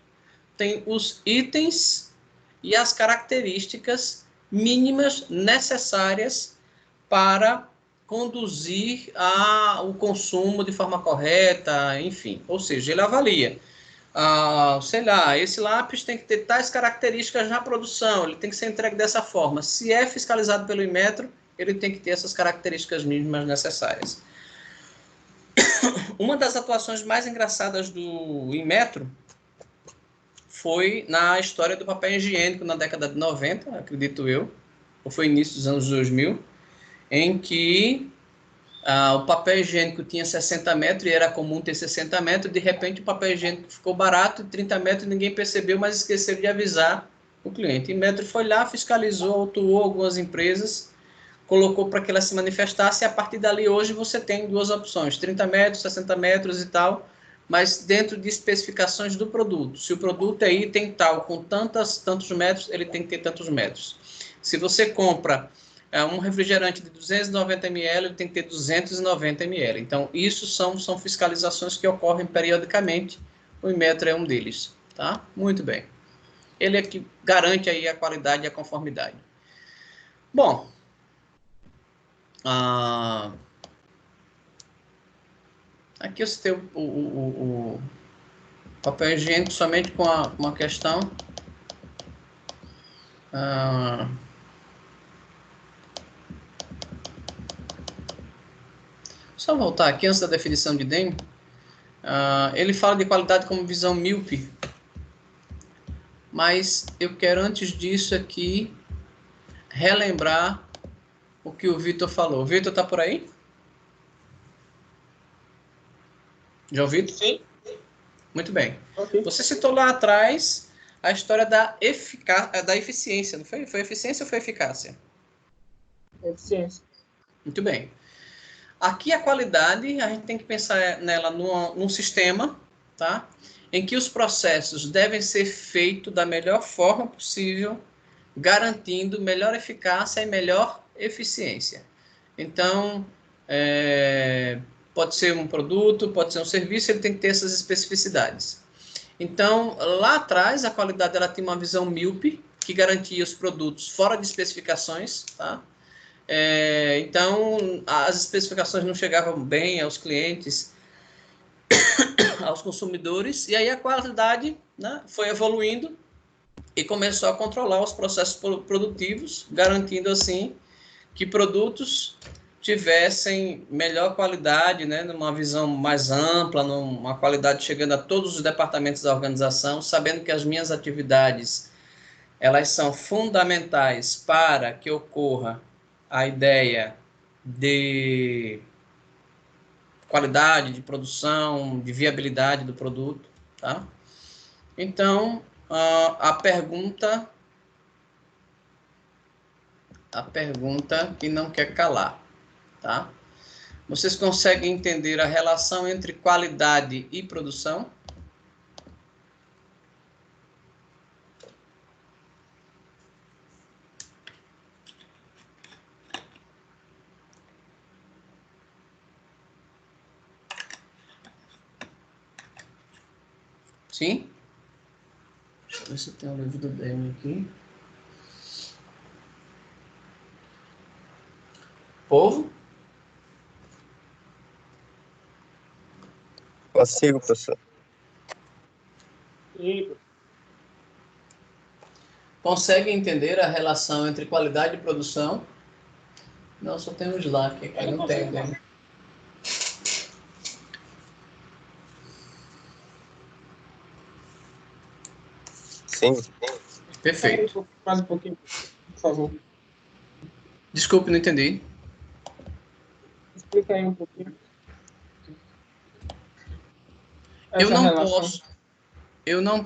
tem os itens e as características mínimas necessárias para conduzir o consumo de forma correta, enfim. Ou seja, ele avalia, sei lá, esse lápis tem que ter tais características na produção, ele tem que ser entregue dessa forma. Se é fiscalizado pelo Inmetro, ele tem que ter essas características mínimas necessárias. Uma das atuações mais engraçadas do Inmetro foi na história do papel higiênico na década de 90, acredito eu, ou foi início dos anos 2000, em que o papel higiênico tinha 60 metros e era comum ter 60 metros, de repente o papel higiênico ficou barato, 30 metros, ninguém percebeu, mas esqueceu de avisar o cliente. O Inmetro foi lá, fiscalizou, autuou algumas empresas, colocou para que ela se manifestasse, e a partir dali hoje você tem 2 opções, 30 metros, 60 metros e tal, mas dentro de especificações do produto. Se o produto é item tal, com tantos metros, ele tem que ter tantos metros. Se você compra um refrigerante de 290 ml, ele tem que ter 290 ml. Então, isso são fiscalizações que ocorrem periodicamente. O Inmetro é um deles, tá? Muito bem. Ele é que garante aí a qualidade e a conformidade. Bom, aqui eu citei o papel higiênico somente com uma questão. Só voltar aqui antes da definição de DEM. Ele fala de qualidade como visão míope, mas eu quero antes disso aqui relembrar o que o Vitor falou. O Vitor está por aí? Já ouviu? Sim. Muito bem. Ok. Você citou lá atrás a história da eficiência, não foi? Foi eficiência ou foi eficácia? Eficiência. Muito bem. Aqui a qualidade, a gente tem que pensar nela num sistema, tá? Em que os processos devem ser feitos da melhor forma possível, garantindo melhor eficácia e melhor eficiência. Então, pode ser um produto, pode ser um serviço, ele tem que ter essas especificidades. Então, lá atrás, a qualidade ela tinha uma visão míope, que garantia os produtos fora de especificações, tá? Então, as especificações não chegavam bem aos clientes, aos consumidores, e aí a qualidade, né, foi evoluindo e começou a controlar os processos produtivos, garantindo assim que produtos tivessem melhor qualidade, né, numa visão mais ampla, numa qualidade chegando a todos os departamentos da organização, sabendo que as minhas atividades elas são fundamentais para que ocorra a ideia de qualidade, de produção, de viabilidade do produto, tá? Então, a pergunta que não quer calar, tá? Vocês conseguem entender a relação entre qualidade e produção? Sim? Deixa eu ver se tem um livro do DM aqui. Povo? Consigo, professor. E Conseguem entender a relação entre qualidade e produção? Não, só tem um Slack aqui, não tem dele. Sim. Perfeito. Mais um pouquinho, por favor. Desculpe, não entendi. Explica aí um pouquinho. Eu Essa não relação. eu não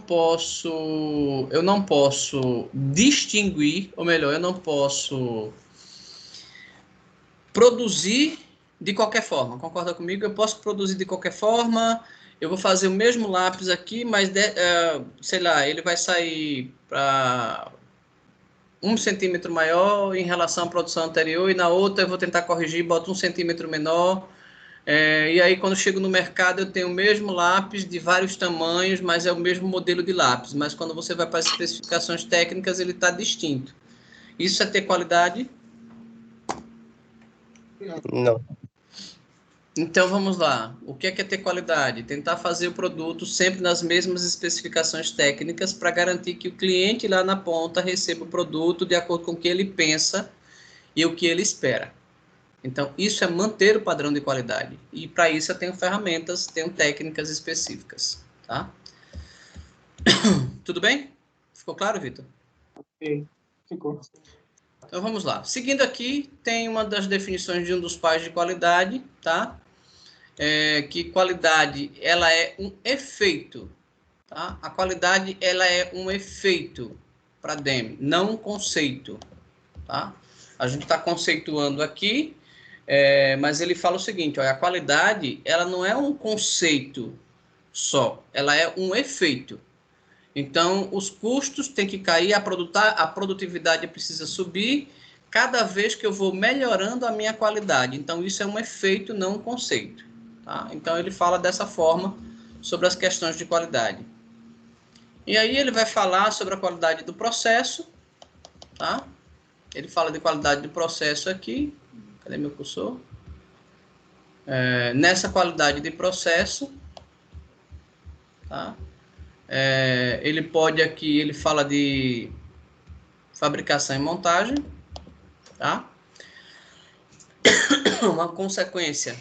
posso distinguir, ou melhor, eu não posso produzir de qualquer forma. Concorda comigo? Eu posso produzir de qualquer forma. Eu vou fazer o mesmo lápis aqui, mas, sei lá, ele vai sair para 1 centímetro maior em relação à produção anterior, e na outra eu vou tentar corrigir, boto 1 centímetro menor. E aí, quando eu chego no mercado, eu tenho o mesmo lápis de vários tamanhos, mas é o mesmo modelo de lápis. Mas quando você vai para as especificações técnicas, ele está distinto. Isso é ter qualidade? Não. Então, vamos lá. O que é ter qualidade? Tentar fazer o produto sempre nas mesmas especificações técnicas para garantir que o cliente lá na ponta receba o produto de acordo com o que ele pensa e o que ele espera. Então, isso é manter o padrão de qualidade. E para isso eu tenho ferramentas, tenho técnicas específicas. Tá? Tudo bem? Ficou claro, Vitor? Ok, ficou. Então, vamos lá. Seguindo aqui, tem uma das definições de um dos pais de qualidade, tá? Que qualidade, ela é um efeito. Tá? A qualidade, ela é um efeito para DEM, não um conceito. Tá? A gente está conceituando aqui, mas ele fala o seguinte, olha, a qualidade, ela não é um conceito só, ela é um efeito. Então, os custos têm que cair, a produtividade precisa subir cada vez que eu vou melhorando a minha qualidade. Então, isso é um efeito, não um conceito. Tá? Então, ele fala dessa forma sobre as questões de qualidade. E aí, ele vai falar sobre a qualidade do processo. Tá? Ele fala de qualidade do processo aqui. Cadê meu cursor? Nessa qualidade de processo, tá? Ele pode aqui, ele fala de fabricação e montagem, tá? Uma consequência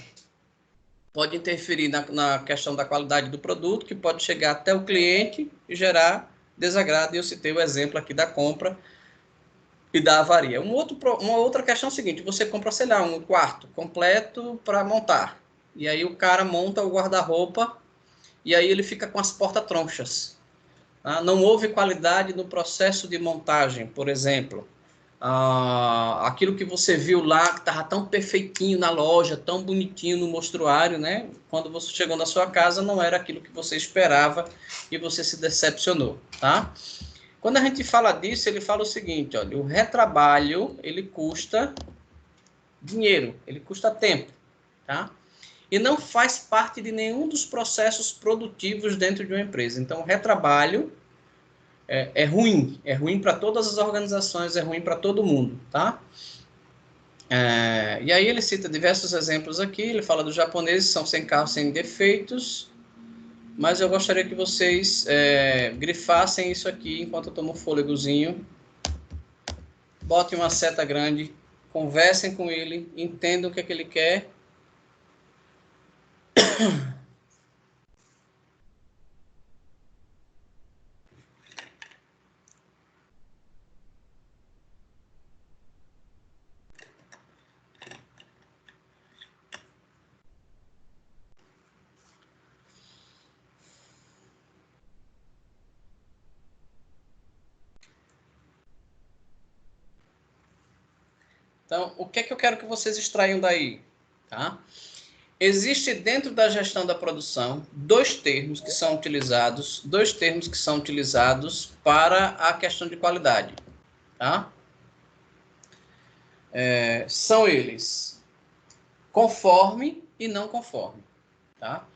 pode interferir na questão da qualidade do produto, que pode chegar até o cliente e gerar desagrado. E eu citei o exemplo aqui da compra e da avaria. Uma outra questão é o seguinte, você compra, sei lá, um quarto completo para montar. E aí o cara monta o guarda-roupa e aí ele fica com as porta-tronchas. Tá? Não houve qualidade no processo de montagem, por exemplo. Aquilo que você viu lá, que estava tão perfeitinho na loja, tão bonitinho no mostruário, né? Quando você chegou na sua casa, não era aquilo que você esperava e você se decepcionou, tá? Quando a gente fala disso, ele fala o seguinte, olha, o retrabalho, ele custa dinheiro, ele custa tempo, tá? E não faz parte de nenhum dos processos produtivos dentro de uma empresa. Então, o retrabalho é ruim para todas as organizações, é ruim para todo mundo, tá? E aí ele cita diversos exemplos aqui, ele fala dos japoneses, são sem carro, sem defeitos, mas eu gostaria que vocês grifassem isso aqui enquanto eu tomo um fôlegozinho, botem uma seta grande, conversem com ele, entendam o que é que ele quer. Então, o que é que eu quero que vocês extraiam daí? Tá? Existe dentro da gestão da produção dois termos que são utilizados para a questão de qualidade. Tá? São eles conforme e não conforme. Tá?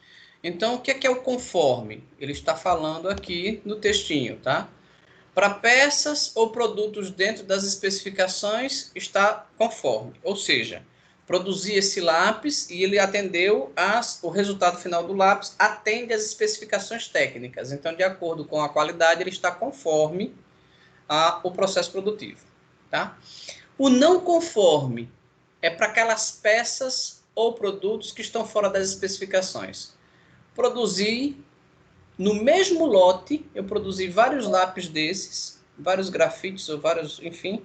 Então, o que é o conforme? Ele está falando aqui no textinho, tá? Para peças ou produtos dentro das especificações, está conforme. Ou seja, produzi esse lápis e ele atendeu o resultado final do lápis, atende às especificações técnicas. Então, de acordo com a qualidade, ele está conforme o processo produtivo, tá? O não conforme é para aquelas peças ou produtos que estão fora das especificações. Produzi, no mesmo lote, eu produzi vários lápis desses, vários grafites ou vários, enfim,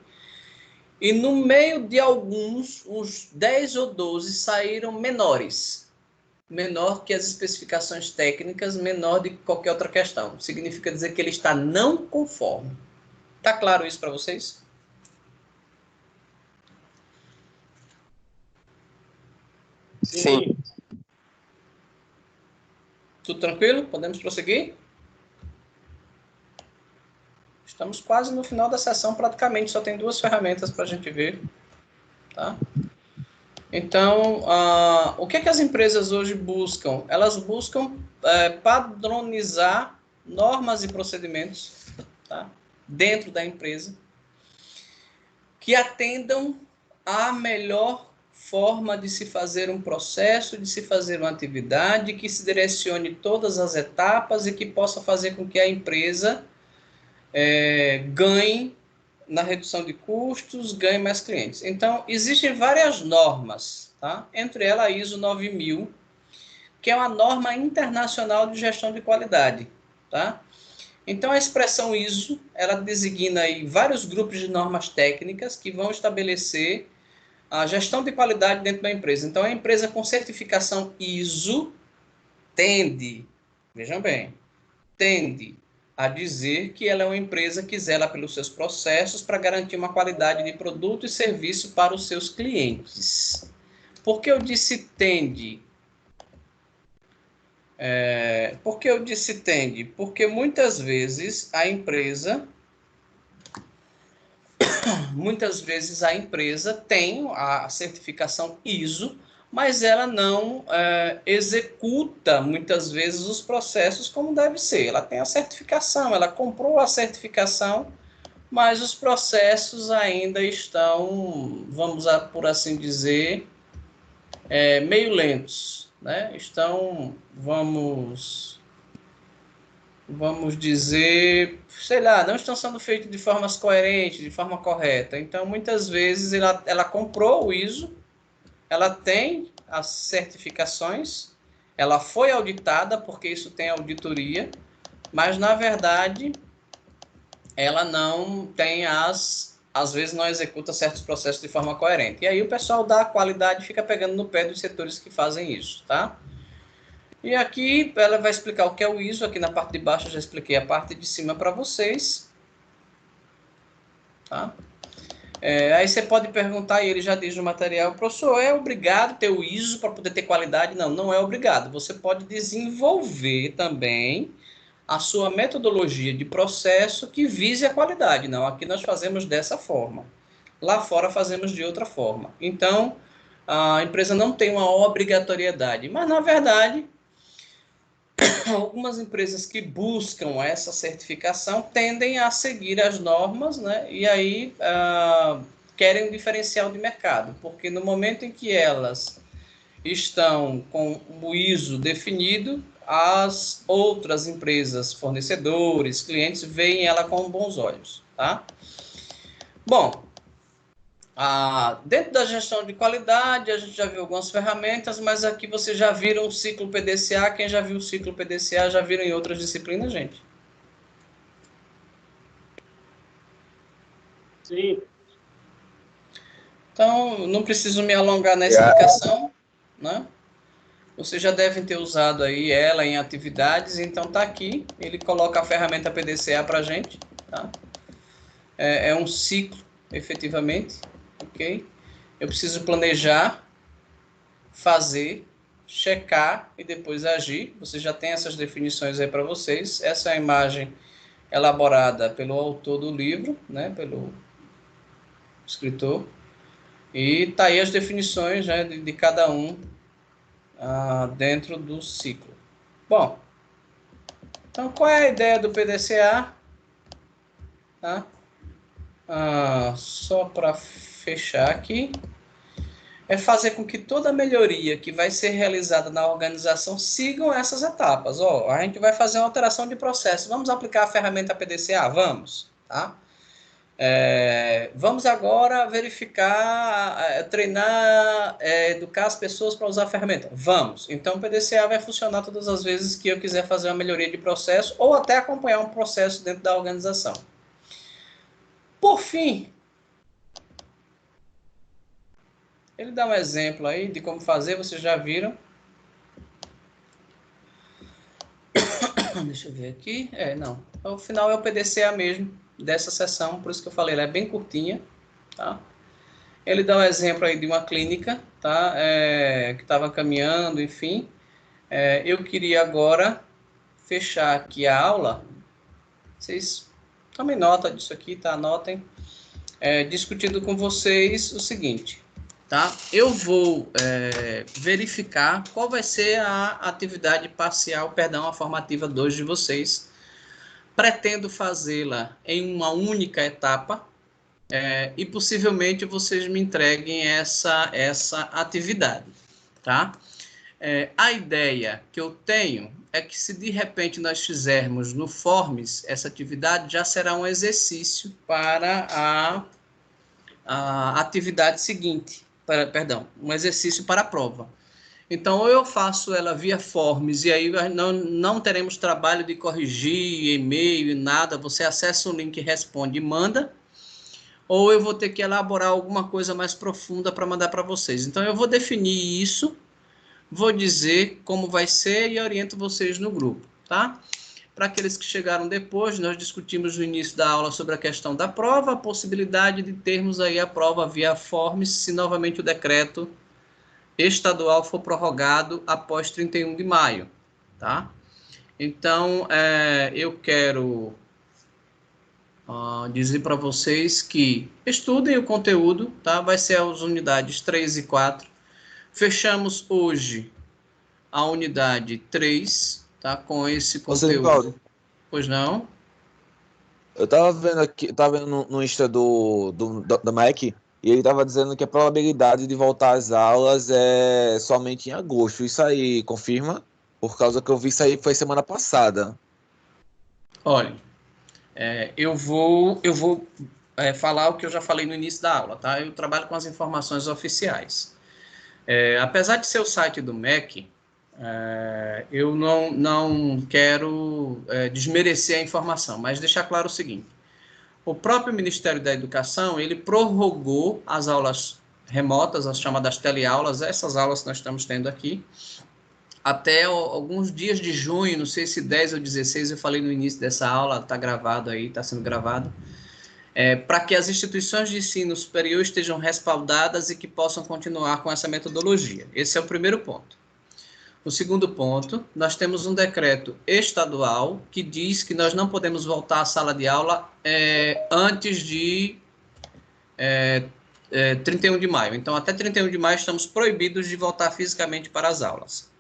e no meio de alguns, uns 10 ou 12 saíram menores. Menor que as especificações técnicas, menor de qualquer outra questão. Significa dizer que ele está não conforme. Tá claro isso para vocês? Sim. Tudo tranquilo? Podemos prosseguir? Estamos quase no final da sessão, praticamente. Só tem 2 ferramentas para a gente ver. Tá? Então, o que é que as empresas hoje buscam? Elas buscam padronizar normas e procedimentos, tá? Dentro da empresa que atendam à melhor forma de se fazer um processo, de se fazer uma atividade, que se direcione todas as etapas e que possa fazer com que a empresa ganhe na redução de custos, ganhe mais clientes. Então, existem várias normas, tá? Entre elas a ISO 9000, que é uma norma internacional de gestão de qualidade, tá? Então, a expressão ISO, ela designa aí vários grupos de normas técnicas que vão estabelecer a gestão de qualidade dentro da empresa. Então, a empresa com certificação ISO tende, vejam bem, tende a dizer que ela é uma empresa que zela pelos seus processos para garantir uma qualidade de produto e serviço para os seus clientes. Por que eu disse tende? Por que eu disse tende? Porque muitas vezes a empresa tem a certificação ISO, mas ela não executa, muitas vezes, os processos como deve ser. Ela tem a certificação, ela comprou a certificação, mas os processos ainda estão, vamos por assim dizer, meio lentos, né? Estão, vamos dizer, sei lá, não estão sendo feitos de formas coerentes, de forma correta. Então, muitas vezes, ela comprou o ISO, ela tem as certificações, ela foi auditada, porque isso tem auditoria, mas, na verdade, ela não tem às vezes não executa certos processos de forma coerente. E aí o pessoal da qualidade fica pegando no pé dos setores que fazem isso, tá? E aqui ela vai explicar o que é o ISO, aqui na parte de baixo eu já expliquei a parte de cima para vocês, tá? Aí você pode perguntar, e ele já diz no material, professor, é obrigado ter o ISO para poder ter qualidade? Não, não é obrigado. Você pode desenvolver também a sua metodologia de processo que vise a qualidade. Não, aqui nós fazemos dessa forma. Lá fora fazemos de outra forma. Então, a empresa não tem uma obrigatoriedade, mas, na verdade, algumas empresas que buscam essa certificação tendem a seguir as normas, né? E aí querem um diferencial de mercado, porque no momento em que elas estão com o ISO definido, as outras empresas, fornecedores, clientes, veem ela com bons olhos, tá? Bom, dentro da gestão de qualidade, a gente já viu algumas ferramentas, mas aqui vocês já viram o ciclo PDCA. Quem já viu o ciclo PDCA, já viram em outras disciplinas, gente? Sim. Então, não preciso me alongar na explicação, né? Vocês já devem ter usado aí ela em atividades, então tá aqui, ele coloca a ferramenta PDCA para a gente, tá? É um ciclo, efetivamente, ok? Eu preciso planejar, fazer, checar e depois agir. Você já tem essas definições aí para vocês. Essa é a imagem elaborada pelo autor do livro, né? Pelo escritor. E tá aí as definições, né, de cada um dentro do ciclo. Bom, então qual é a ideia do PDCA? Tá? Só para fechar aqui, é fazer com que toda melhoria que vai ser realizada na organização sigam essas etapas. A gente vai fazer uma alteração de processo. Vamos aplicar a ferramenta PDCA? Vamos, tá? Vamos agora verificar, treinar, educar as pessoas para usar a ferramenta. Vamos. Então, o PDCA vai funcionar todas as vezes que eu quiser fazer uma melhoria de processo ou até acompanhar um processo dentro da organização. Por fim, ele dá um exemplo aí de como fazer, vocês já viram. Deixa eu ver aqui. Não. O final é o PDCA mesmo dessa sessão, por isso que eu falei, ela é bem curtinha, tá? Ele dá um exemplo aí de uma clínica, tá? Que estava caminhando, enfim. Eu queria agora fechar aqui a aula. Vocês tomem nota disso aqui, tá? Anotem. Discutindo com vocês o seguinte, tá? Eu vou verificar qual vai ser a atividade parcial, a formativa 2 de vocês. Pretendo fazê-la em uma única etapa e possivelmente vocês me entreguem essa atividade, tá? A ideia que eu tenho é que se de repente nós fizermos no Forms essa atividade, já será um exercício para a atividade seguinte, um exercício para a prova. Então, ou eu faço ela via Forms, e aí não teremos trabalho de corrigir e-mail e nada, você acessa o link, responde e manda, ou eu vou ter que elaborar alguma coisa mais profunda para mandar para vocês. Então, eu vou definir isso, vou dizer como vai ser e oriento vocês no grupo, tá? Para aqueles que chegaram depois, nós discutimos no início da aula sobre a questão da prova, a possibilidade de termos aí a prova via Forms, se novamente o decreto estadual for prorrogado após 31 de maio, tá? Então, eu quero dizer para vocês que estudem o conteúdo, tá? Vai ser as unidades 3 e 4. Fechamos hoje a unidade 3, tá? Com esse conteúdo. Paulo, Pois não? eu tava vendo aqui, tava vendo no Insta da Mac, e ele tava dizendo que a probabilidade de voltar às aulas é somente em agosto. Isso aí confirma? Por causa que eu vi isso aí foi semana passada. Olha, eu vou falar o que eu já falei no início da aula, tá? Eu trabalho com as informações oficiais. Apesar de ser o site do MEC, eu não quero desmerecer a informação, mas deixar claro o seguinte. O próprio Ministério da Educação, ele prorrogou as aulas remotas, as chamadas teleaulas, essas aulas que nós estamos tendo aqui, até alguns dias de junho, não sei se 10 ou 16, eu falei no início dessa aula, está gravado aí, está sendo gravado, para que as instituições de ensino superior estejam respaldadas e que possam continuar com essa metodologia. Esse é o primeiro ponto. O segundo ponto, nós temos um decreto estadual que diz que nós não podemos voltar à sala de aula antes de 31 de maio. Então, até 31 de maio estamos proibidos de voltar fisicamente para as aulas.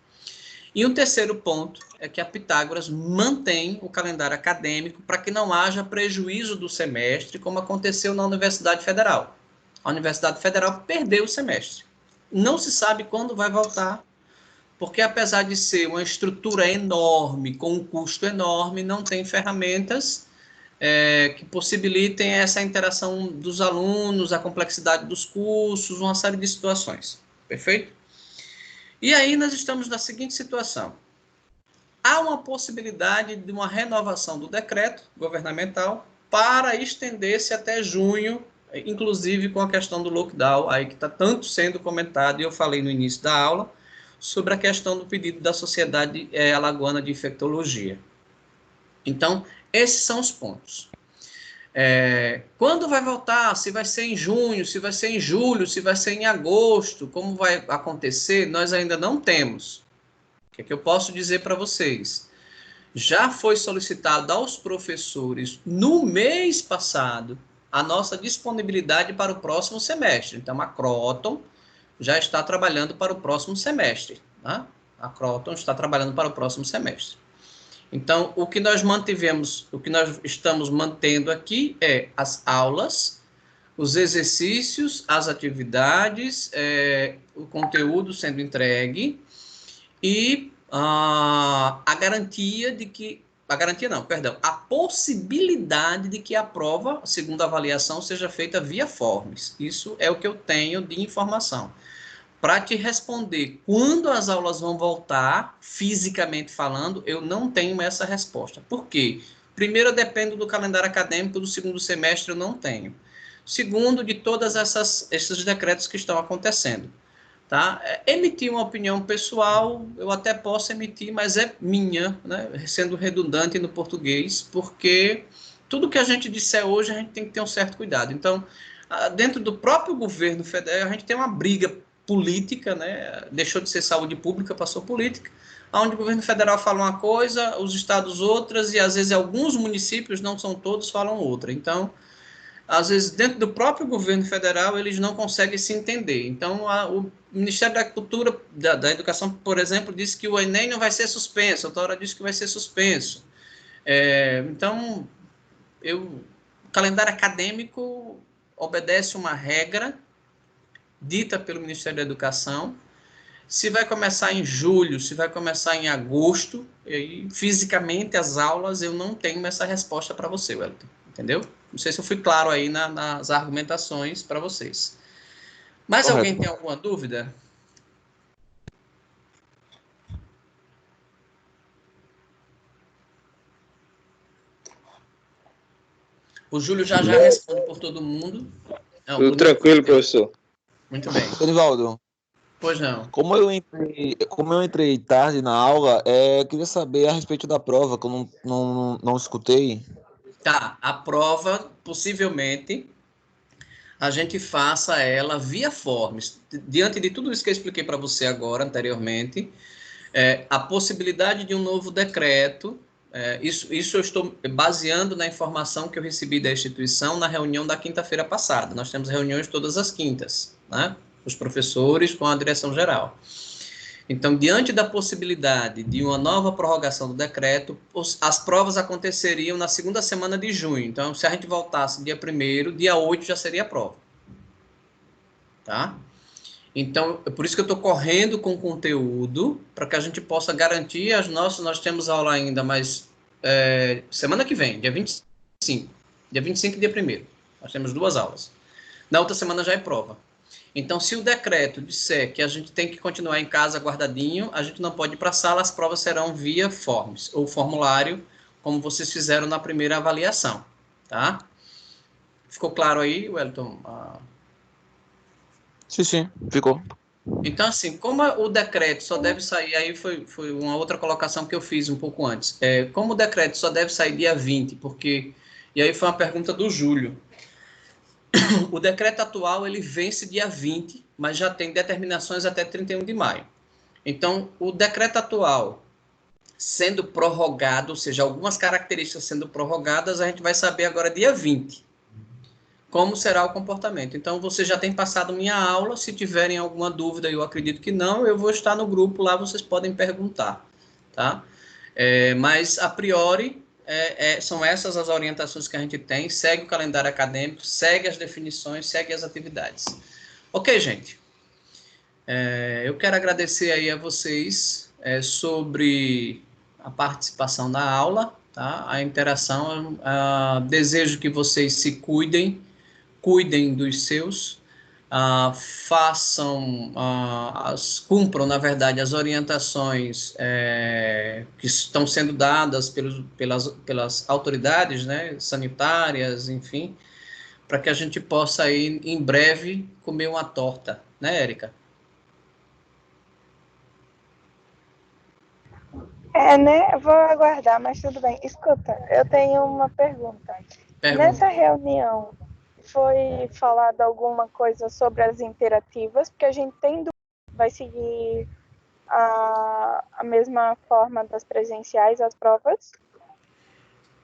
E um terceiro ponto é que a Pitágoras mantém o calendário acadêmico para que não haja prejuízo do semestre, como aconteceu na Universidade Federal. A Universidade Federal perdeu o semestre. Não se sabe quando vai voltar, porque apesar de ser uma estrutura enorme, com um custo enorme, não tem ferramentas que possibilitem essa interação dos alunos, a complexidade dos cursos, uma série de situações. Perfeito? E aí nós estamos na seguinte situação. Há uma possibilidade de uma renovação do decreto governamental para estender-se até junho, inclusive com a questão do lockdown, aí que está tanto sendo comentado, e eu falei no início da aula, sobre a questão do pedido da Sociedade Alagoana de Infectologia. Então, esses são os pontos. Quando vai voltar? Se vai ser em junho, se vai ser em julho, se vai ser em agosto, como vai acontecer, nós ainda não temos. O que eu posso dizer para vocês? Já foi solicitado aos professores, no mês passado, a nossa disponibilidade para o próximo semestre. Então, a Croton já está trabalhando para o próximo semestre. Tá? A Croton está trabalhando para o próximo semestre. Então, o que nós mantivemos, o que nós estamos mantendo aqui é as aulas, os exercícios, as atividades, o conteúdo sendo entregue e a garantia de que a garantia não, perdão, a possibilidade de que a prova, segundo a avaliação, seja feita via Forms. Isso é o que eu tenho de informação. Para te responder quando as aulas vão voltar, fisicamente falando, eu não tenho essa resposta. Por quê? Primeiro, eu dependo do calendário acadêmico do segundo semestre, eu não tenho. Segundo, de todas esses decretos que estão acontecendo. Tá? Emitir uma opinião pessoal, eu até posso emitir, mas é minha, né? Sendo redundante no português, porque tudo que a gente disser hoje, a gente tem que ter um certo cuidado. Então, dentro do próprio governo federal, a gente tem uma briga política, né? Deixou de ser saúde pública, passou política, onde o governo federal fala uma coisa, os estados outras, e às vezes alguns municípios, não são todos, falam outra. Então, às vezes, dentro do próprio governo federal, eles não conseguem se entender. Então, o Ministério da Cultura, da Educação, por exemplo, disse que o Enem não vai ser suspenso, a outra hora disse que vai ser suspenso. Então, o calendário acadêmico obedece uma regra dita pelo Ministério da Educação. Se vai começar em julho, se vai começar em agosto, e fisicamente as aulas, eu não tenho essa resposta para você, Wellington. Entendeu? Não sei se eu fui claro aí nas argumentações para vocês. Mais Correto. alguém tem alguma dúvida? O Júlio já responde por todo mundo. Não, Tudo tranquilo, professor. Muito bem. Enivaldo, Pois não. como eu entrei tarde na aula, queria saber a respeito da prova, que eu não escutei. Tá, a prova, possivelmente, a gente faça ela via Forms. Diante de tudo isso que eu expliquei para você agora, anteriormente, a possibilidade de um novo decreto, isso eu estou baseando na informação que eu recebi da instituição na reunião da quinta-feira passada. Nós temos reuniões todas as quintas, né? Os professores com a direção geral. Então, diante da possibilidade de uma nova prorrogação do decreto, as provas aconteceriam na segunda semana de junho. Então, se a gente voltasse dia 1º, dia 8 já seria a prova. Tá? Então, é por isso que eu estou correndo com conteúdo, para que a gente possa garantir as nossas... Nós temos aula ainda, mas semana que vem, dia 25. Dia 25 e dia 1º. Nós temos 2 aulas. Na outra semana já é prova. Então, se o decreto disser que a gente tem que continuar em casa guardadinho, a gente não pode ir para a sala, as provas serão via Forms, ou formulário, como vocês fizeram na primeira avaliação, tá? Ficou claro aí, Wellington? Sim, ficou. Então, assim, como o decreto só deve sair, aí foi uma outra colocação que eu fiz um pouco antes, como o decreto só deve sair dia 20, porque, e aí foi uma pergunta do Júlio, o decreto atual, ele vence dia 20, mas já tem determinações até 31 de maio. Então, o decreto atual sendo prorrogado, ou seja, algumas características sendo prorrogadas, a gente vai saber agora dia 20, como será o comportamento. Então, você já tem passado minha aula, se tiverem alguma dúvida, eu acredito que não, eu vou estar no grupo lá, vocês podem perguntar, tá? Mas, a priori... são essas as orientações que a gente tem, segue o calendário acadêmico, segue as definições, segue as atividades. Ok, gente? Eu quero agradecer aí a vocês sobre a participação na aula, tá? A interação, desejo que vocês se cuidem dos seus, cumpram, na verdade, as orientações que estão sendo dadas pelas autoridades, né, sanitárias, enfim, para que a gente possa aí, em breve, comer uma torta, né, Érica? Né? Eu vou aguardar, mas tudo bem. Escuta, eu tenho uma pergunta. Nessa reunião, foi falado alguma coisa sobre as interativas? Porque a gente tem dúvida, vai seguir a mesma forma das presenciais, as provas?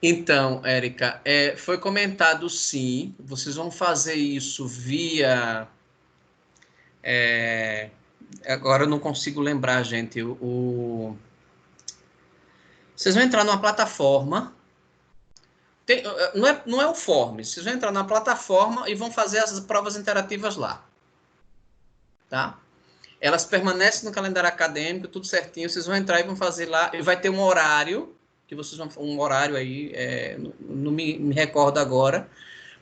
Então, Érica, foi comentado sim, vocês vão fazer isso via... agora eu não consigo lembrar, gente, vocês vão entrar numa plataforma, não é o Forms, vocês vão entrar na plataforma e vão fazer as provas interativas lá, tá? Elas permanecem no calendário acadêmico, tudo certinho, vocês vão entrar e vão fazer lá, e vai ter um horário, que vocês vão, um horário aí, não me recordo agora,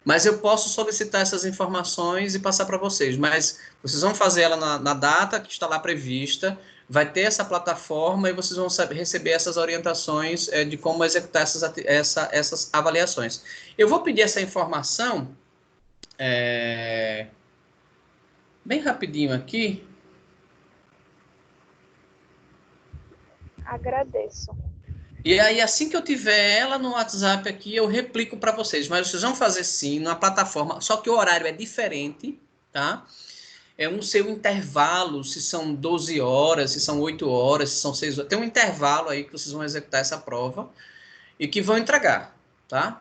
mas eu posso solicitar essas informações e passar para vocês, mas vocês vão fazer ela na data que está lá prevista, vai ter essa plataforma e vocês vão receber essas orientações de como executar essas avaliações. Eu vou pedir essa informação bem rapidinho aqui. Agradeço. E aí, assim que eu tiver ela no WhatsApp aqui, eu replico para vocês. Mas vocês vão fazer sim, na plataforma, só que o horário é diferente, tá? Eu não sei o intervalo, se são 12 horas, se são 8 horas, se são 6 horas. Tem um intervalo aí que vocês vão executar essa prova e que vão entregar, tá?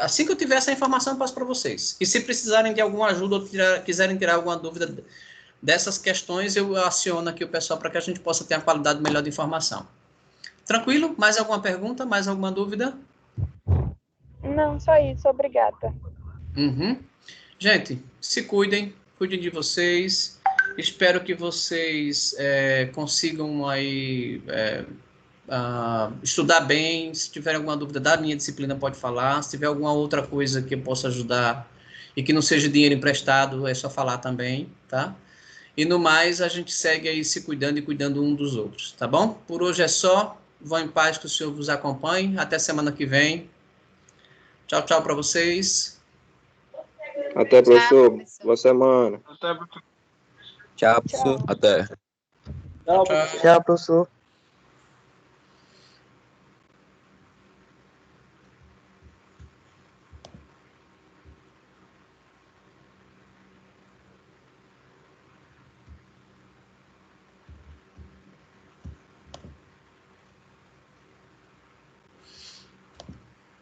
Assim que eu tiver essa informação, eu passo para vocês. E se precisarem de alguma ajuda ou quiserem tirar alguma dúvida dessas questões, eu aciono aqui o pessoal para que a gente possa ter uma qualidade melhor de informação. Tranquilo? Mais alguma pergunta? Mais alguma dúvida? Não, só isso. Obrigada. Gente, se cuidem de vocês. Espero que vocês consigam aí estudar bem. Se tiver alguma dúvida da minha disciplina, pode falar. Se tiver alguma outra coisa que eu possa ajudar e que não seja dinheiro emprestado, é só falar também, tá? E no mais, a gente segue aí se cuidando e cuidando um dos outros, tá bom? Por hoje é só. Vão em paz, que o Senhor vos acompanhe. Até semana que vem. Tchau, tchau para vocês. Até, professor. Boa semana. Até, professor. Tchau, professor. Até. Tchau, Tchau, professor.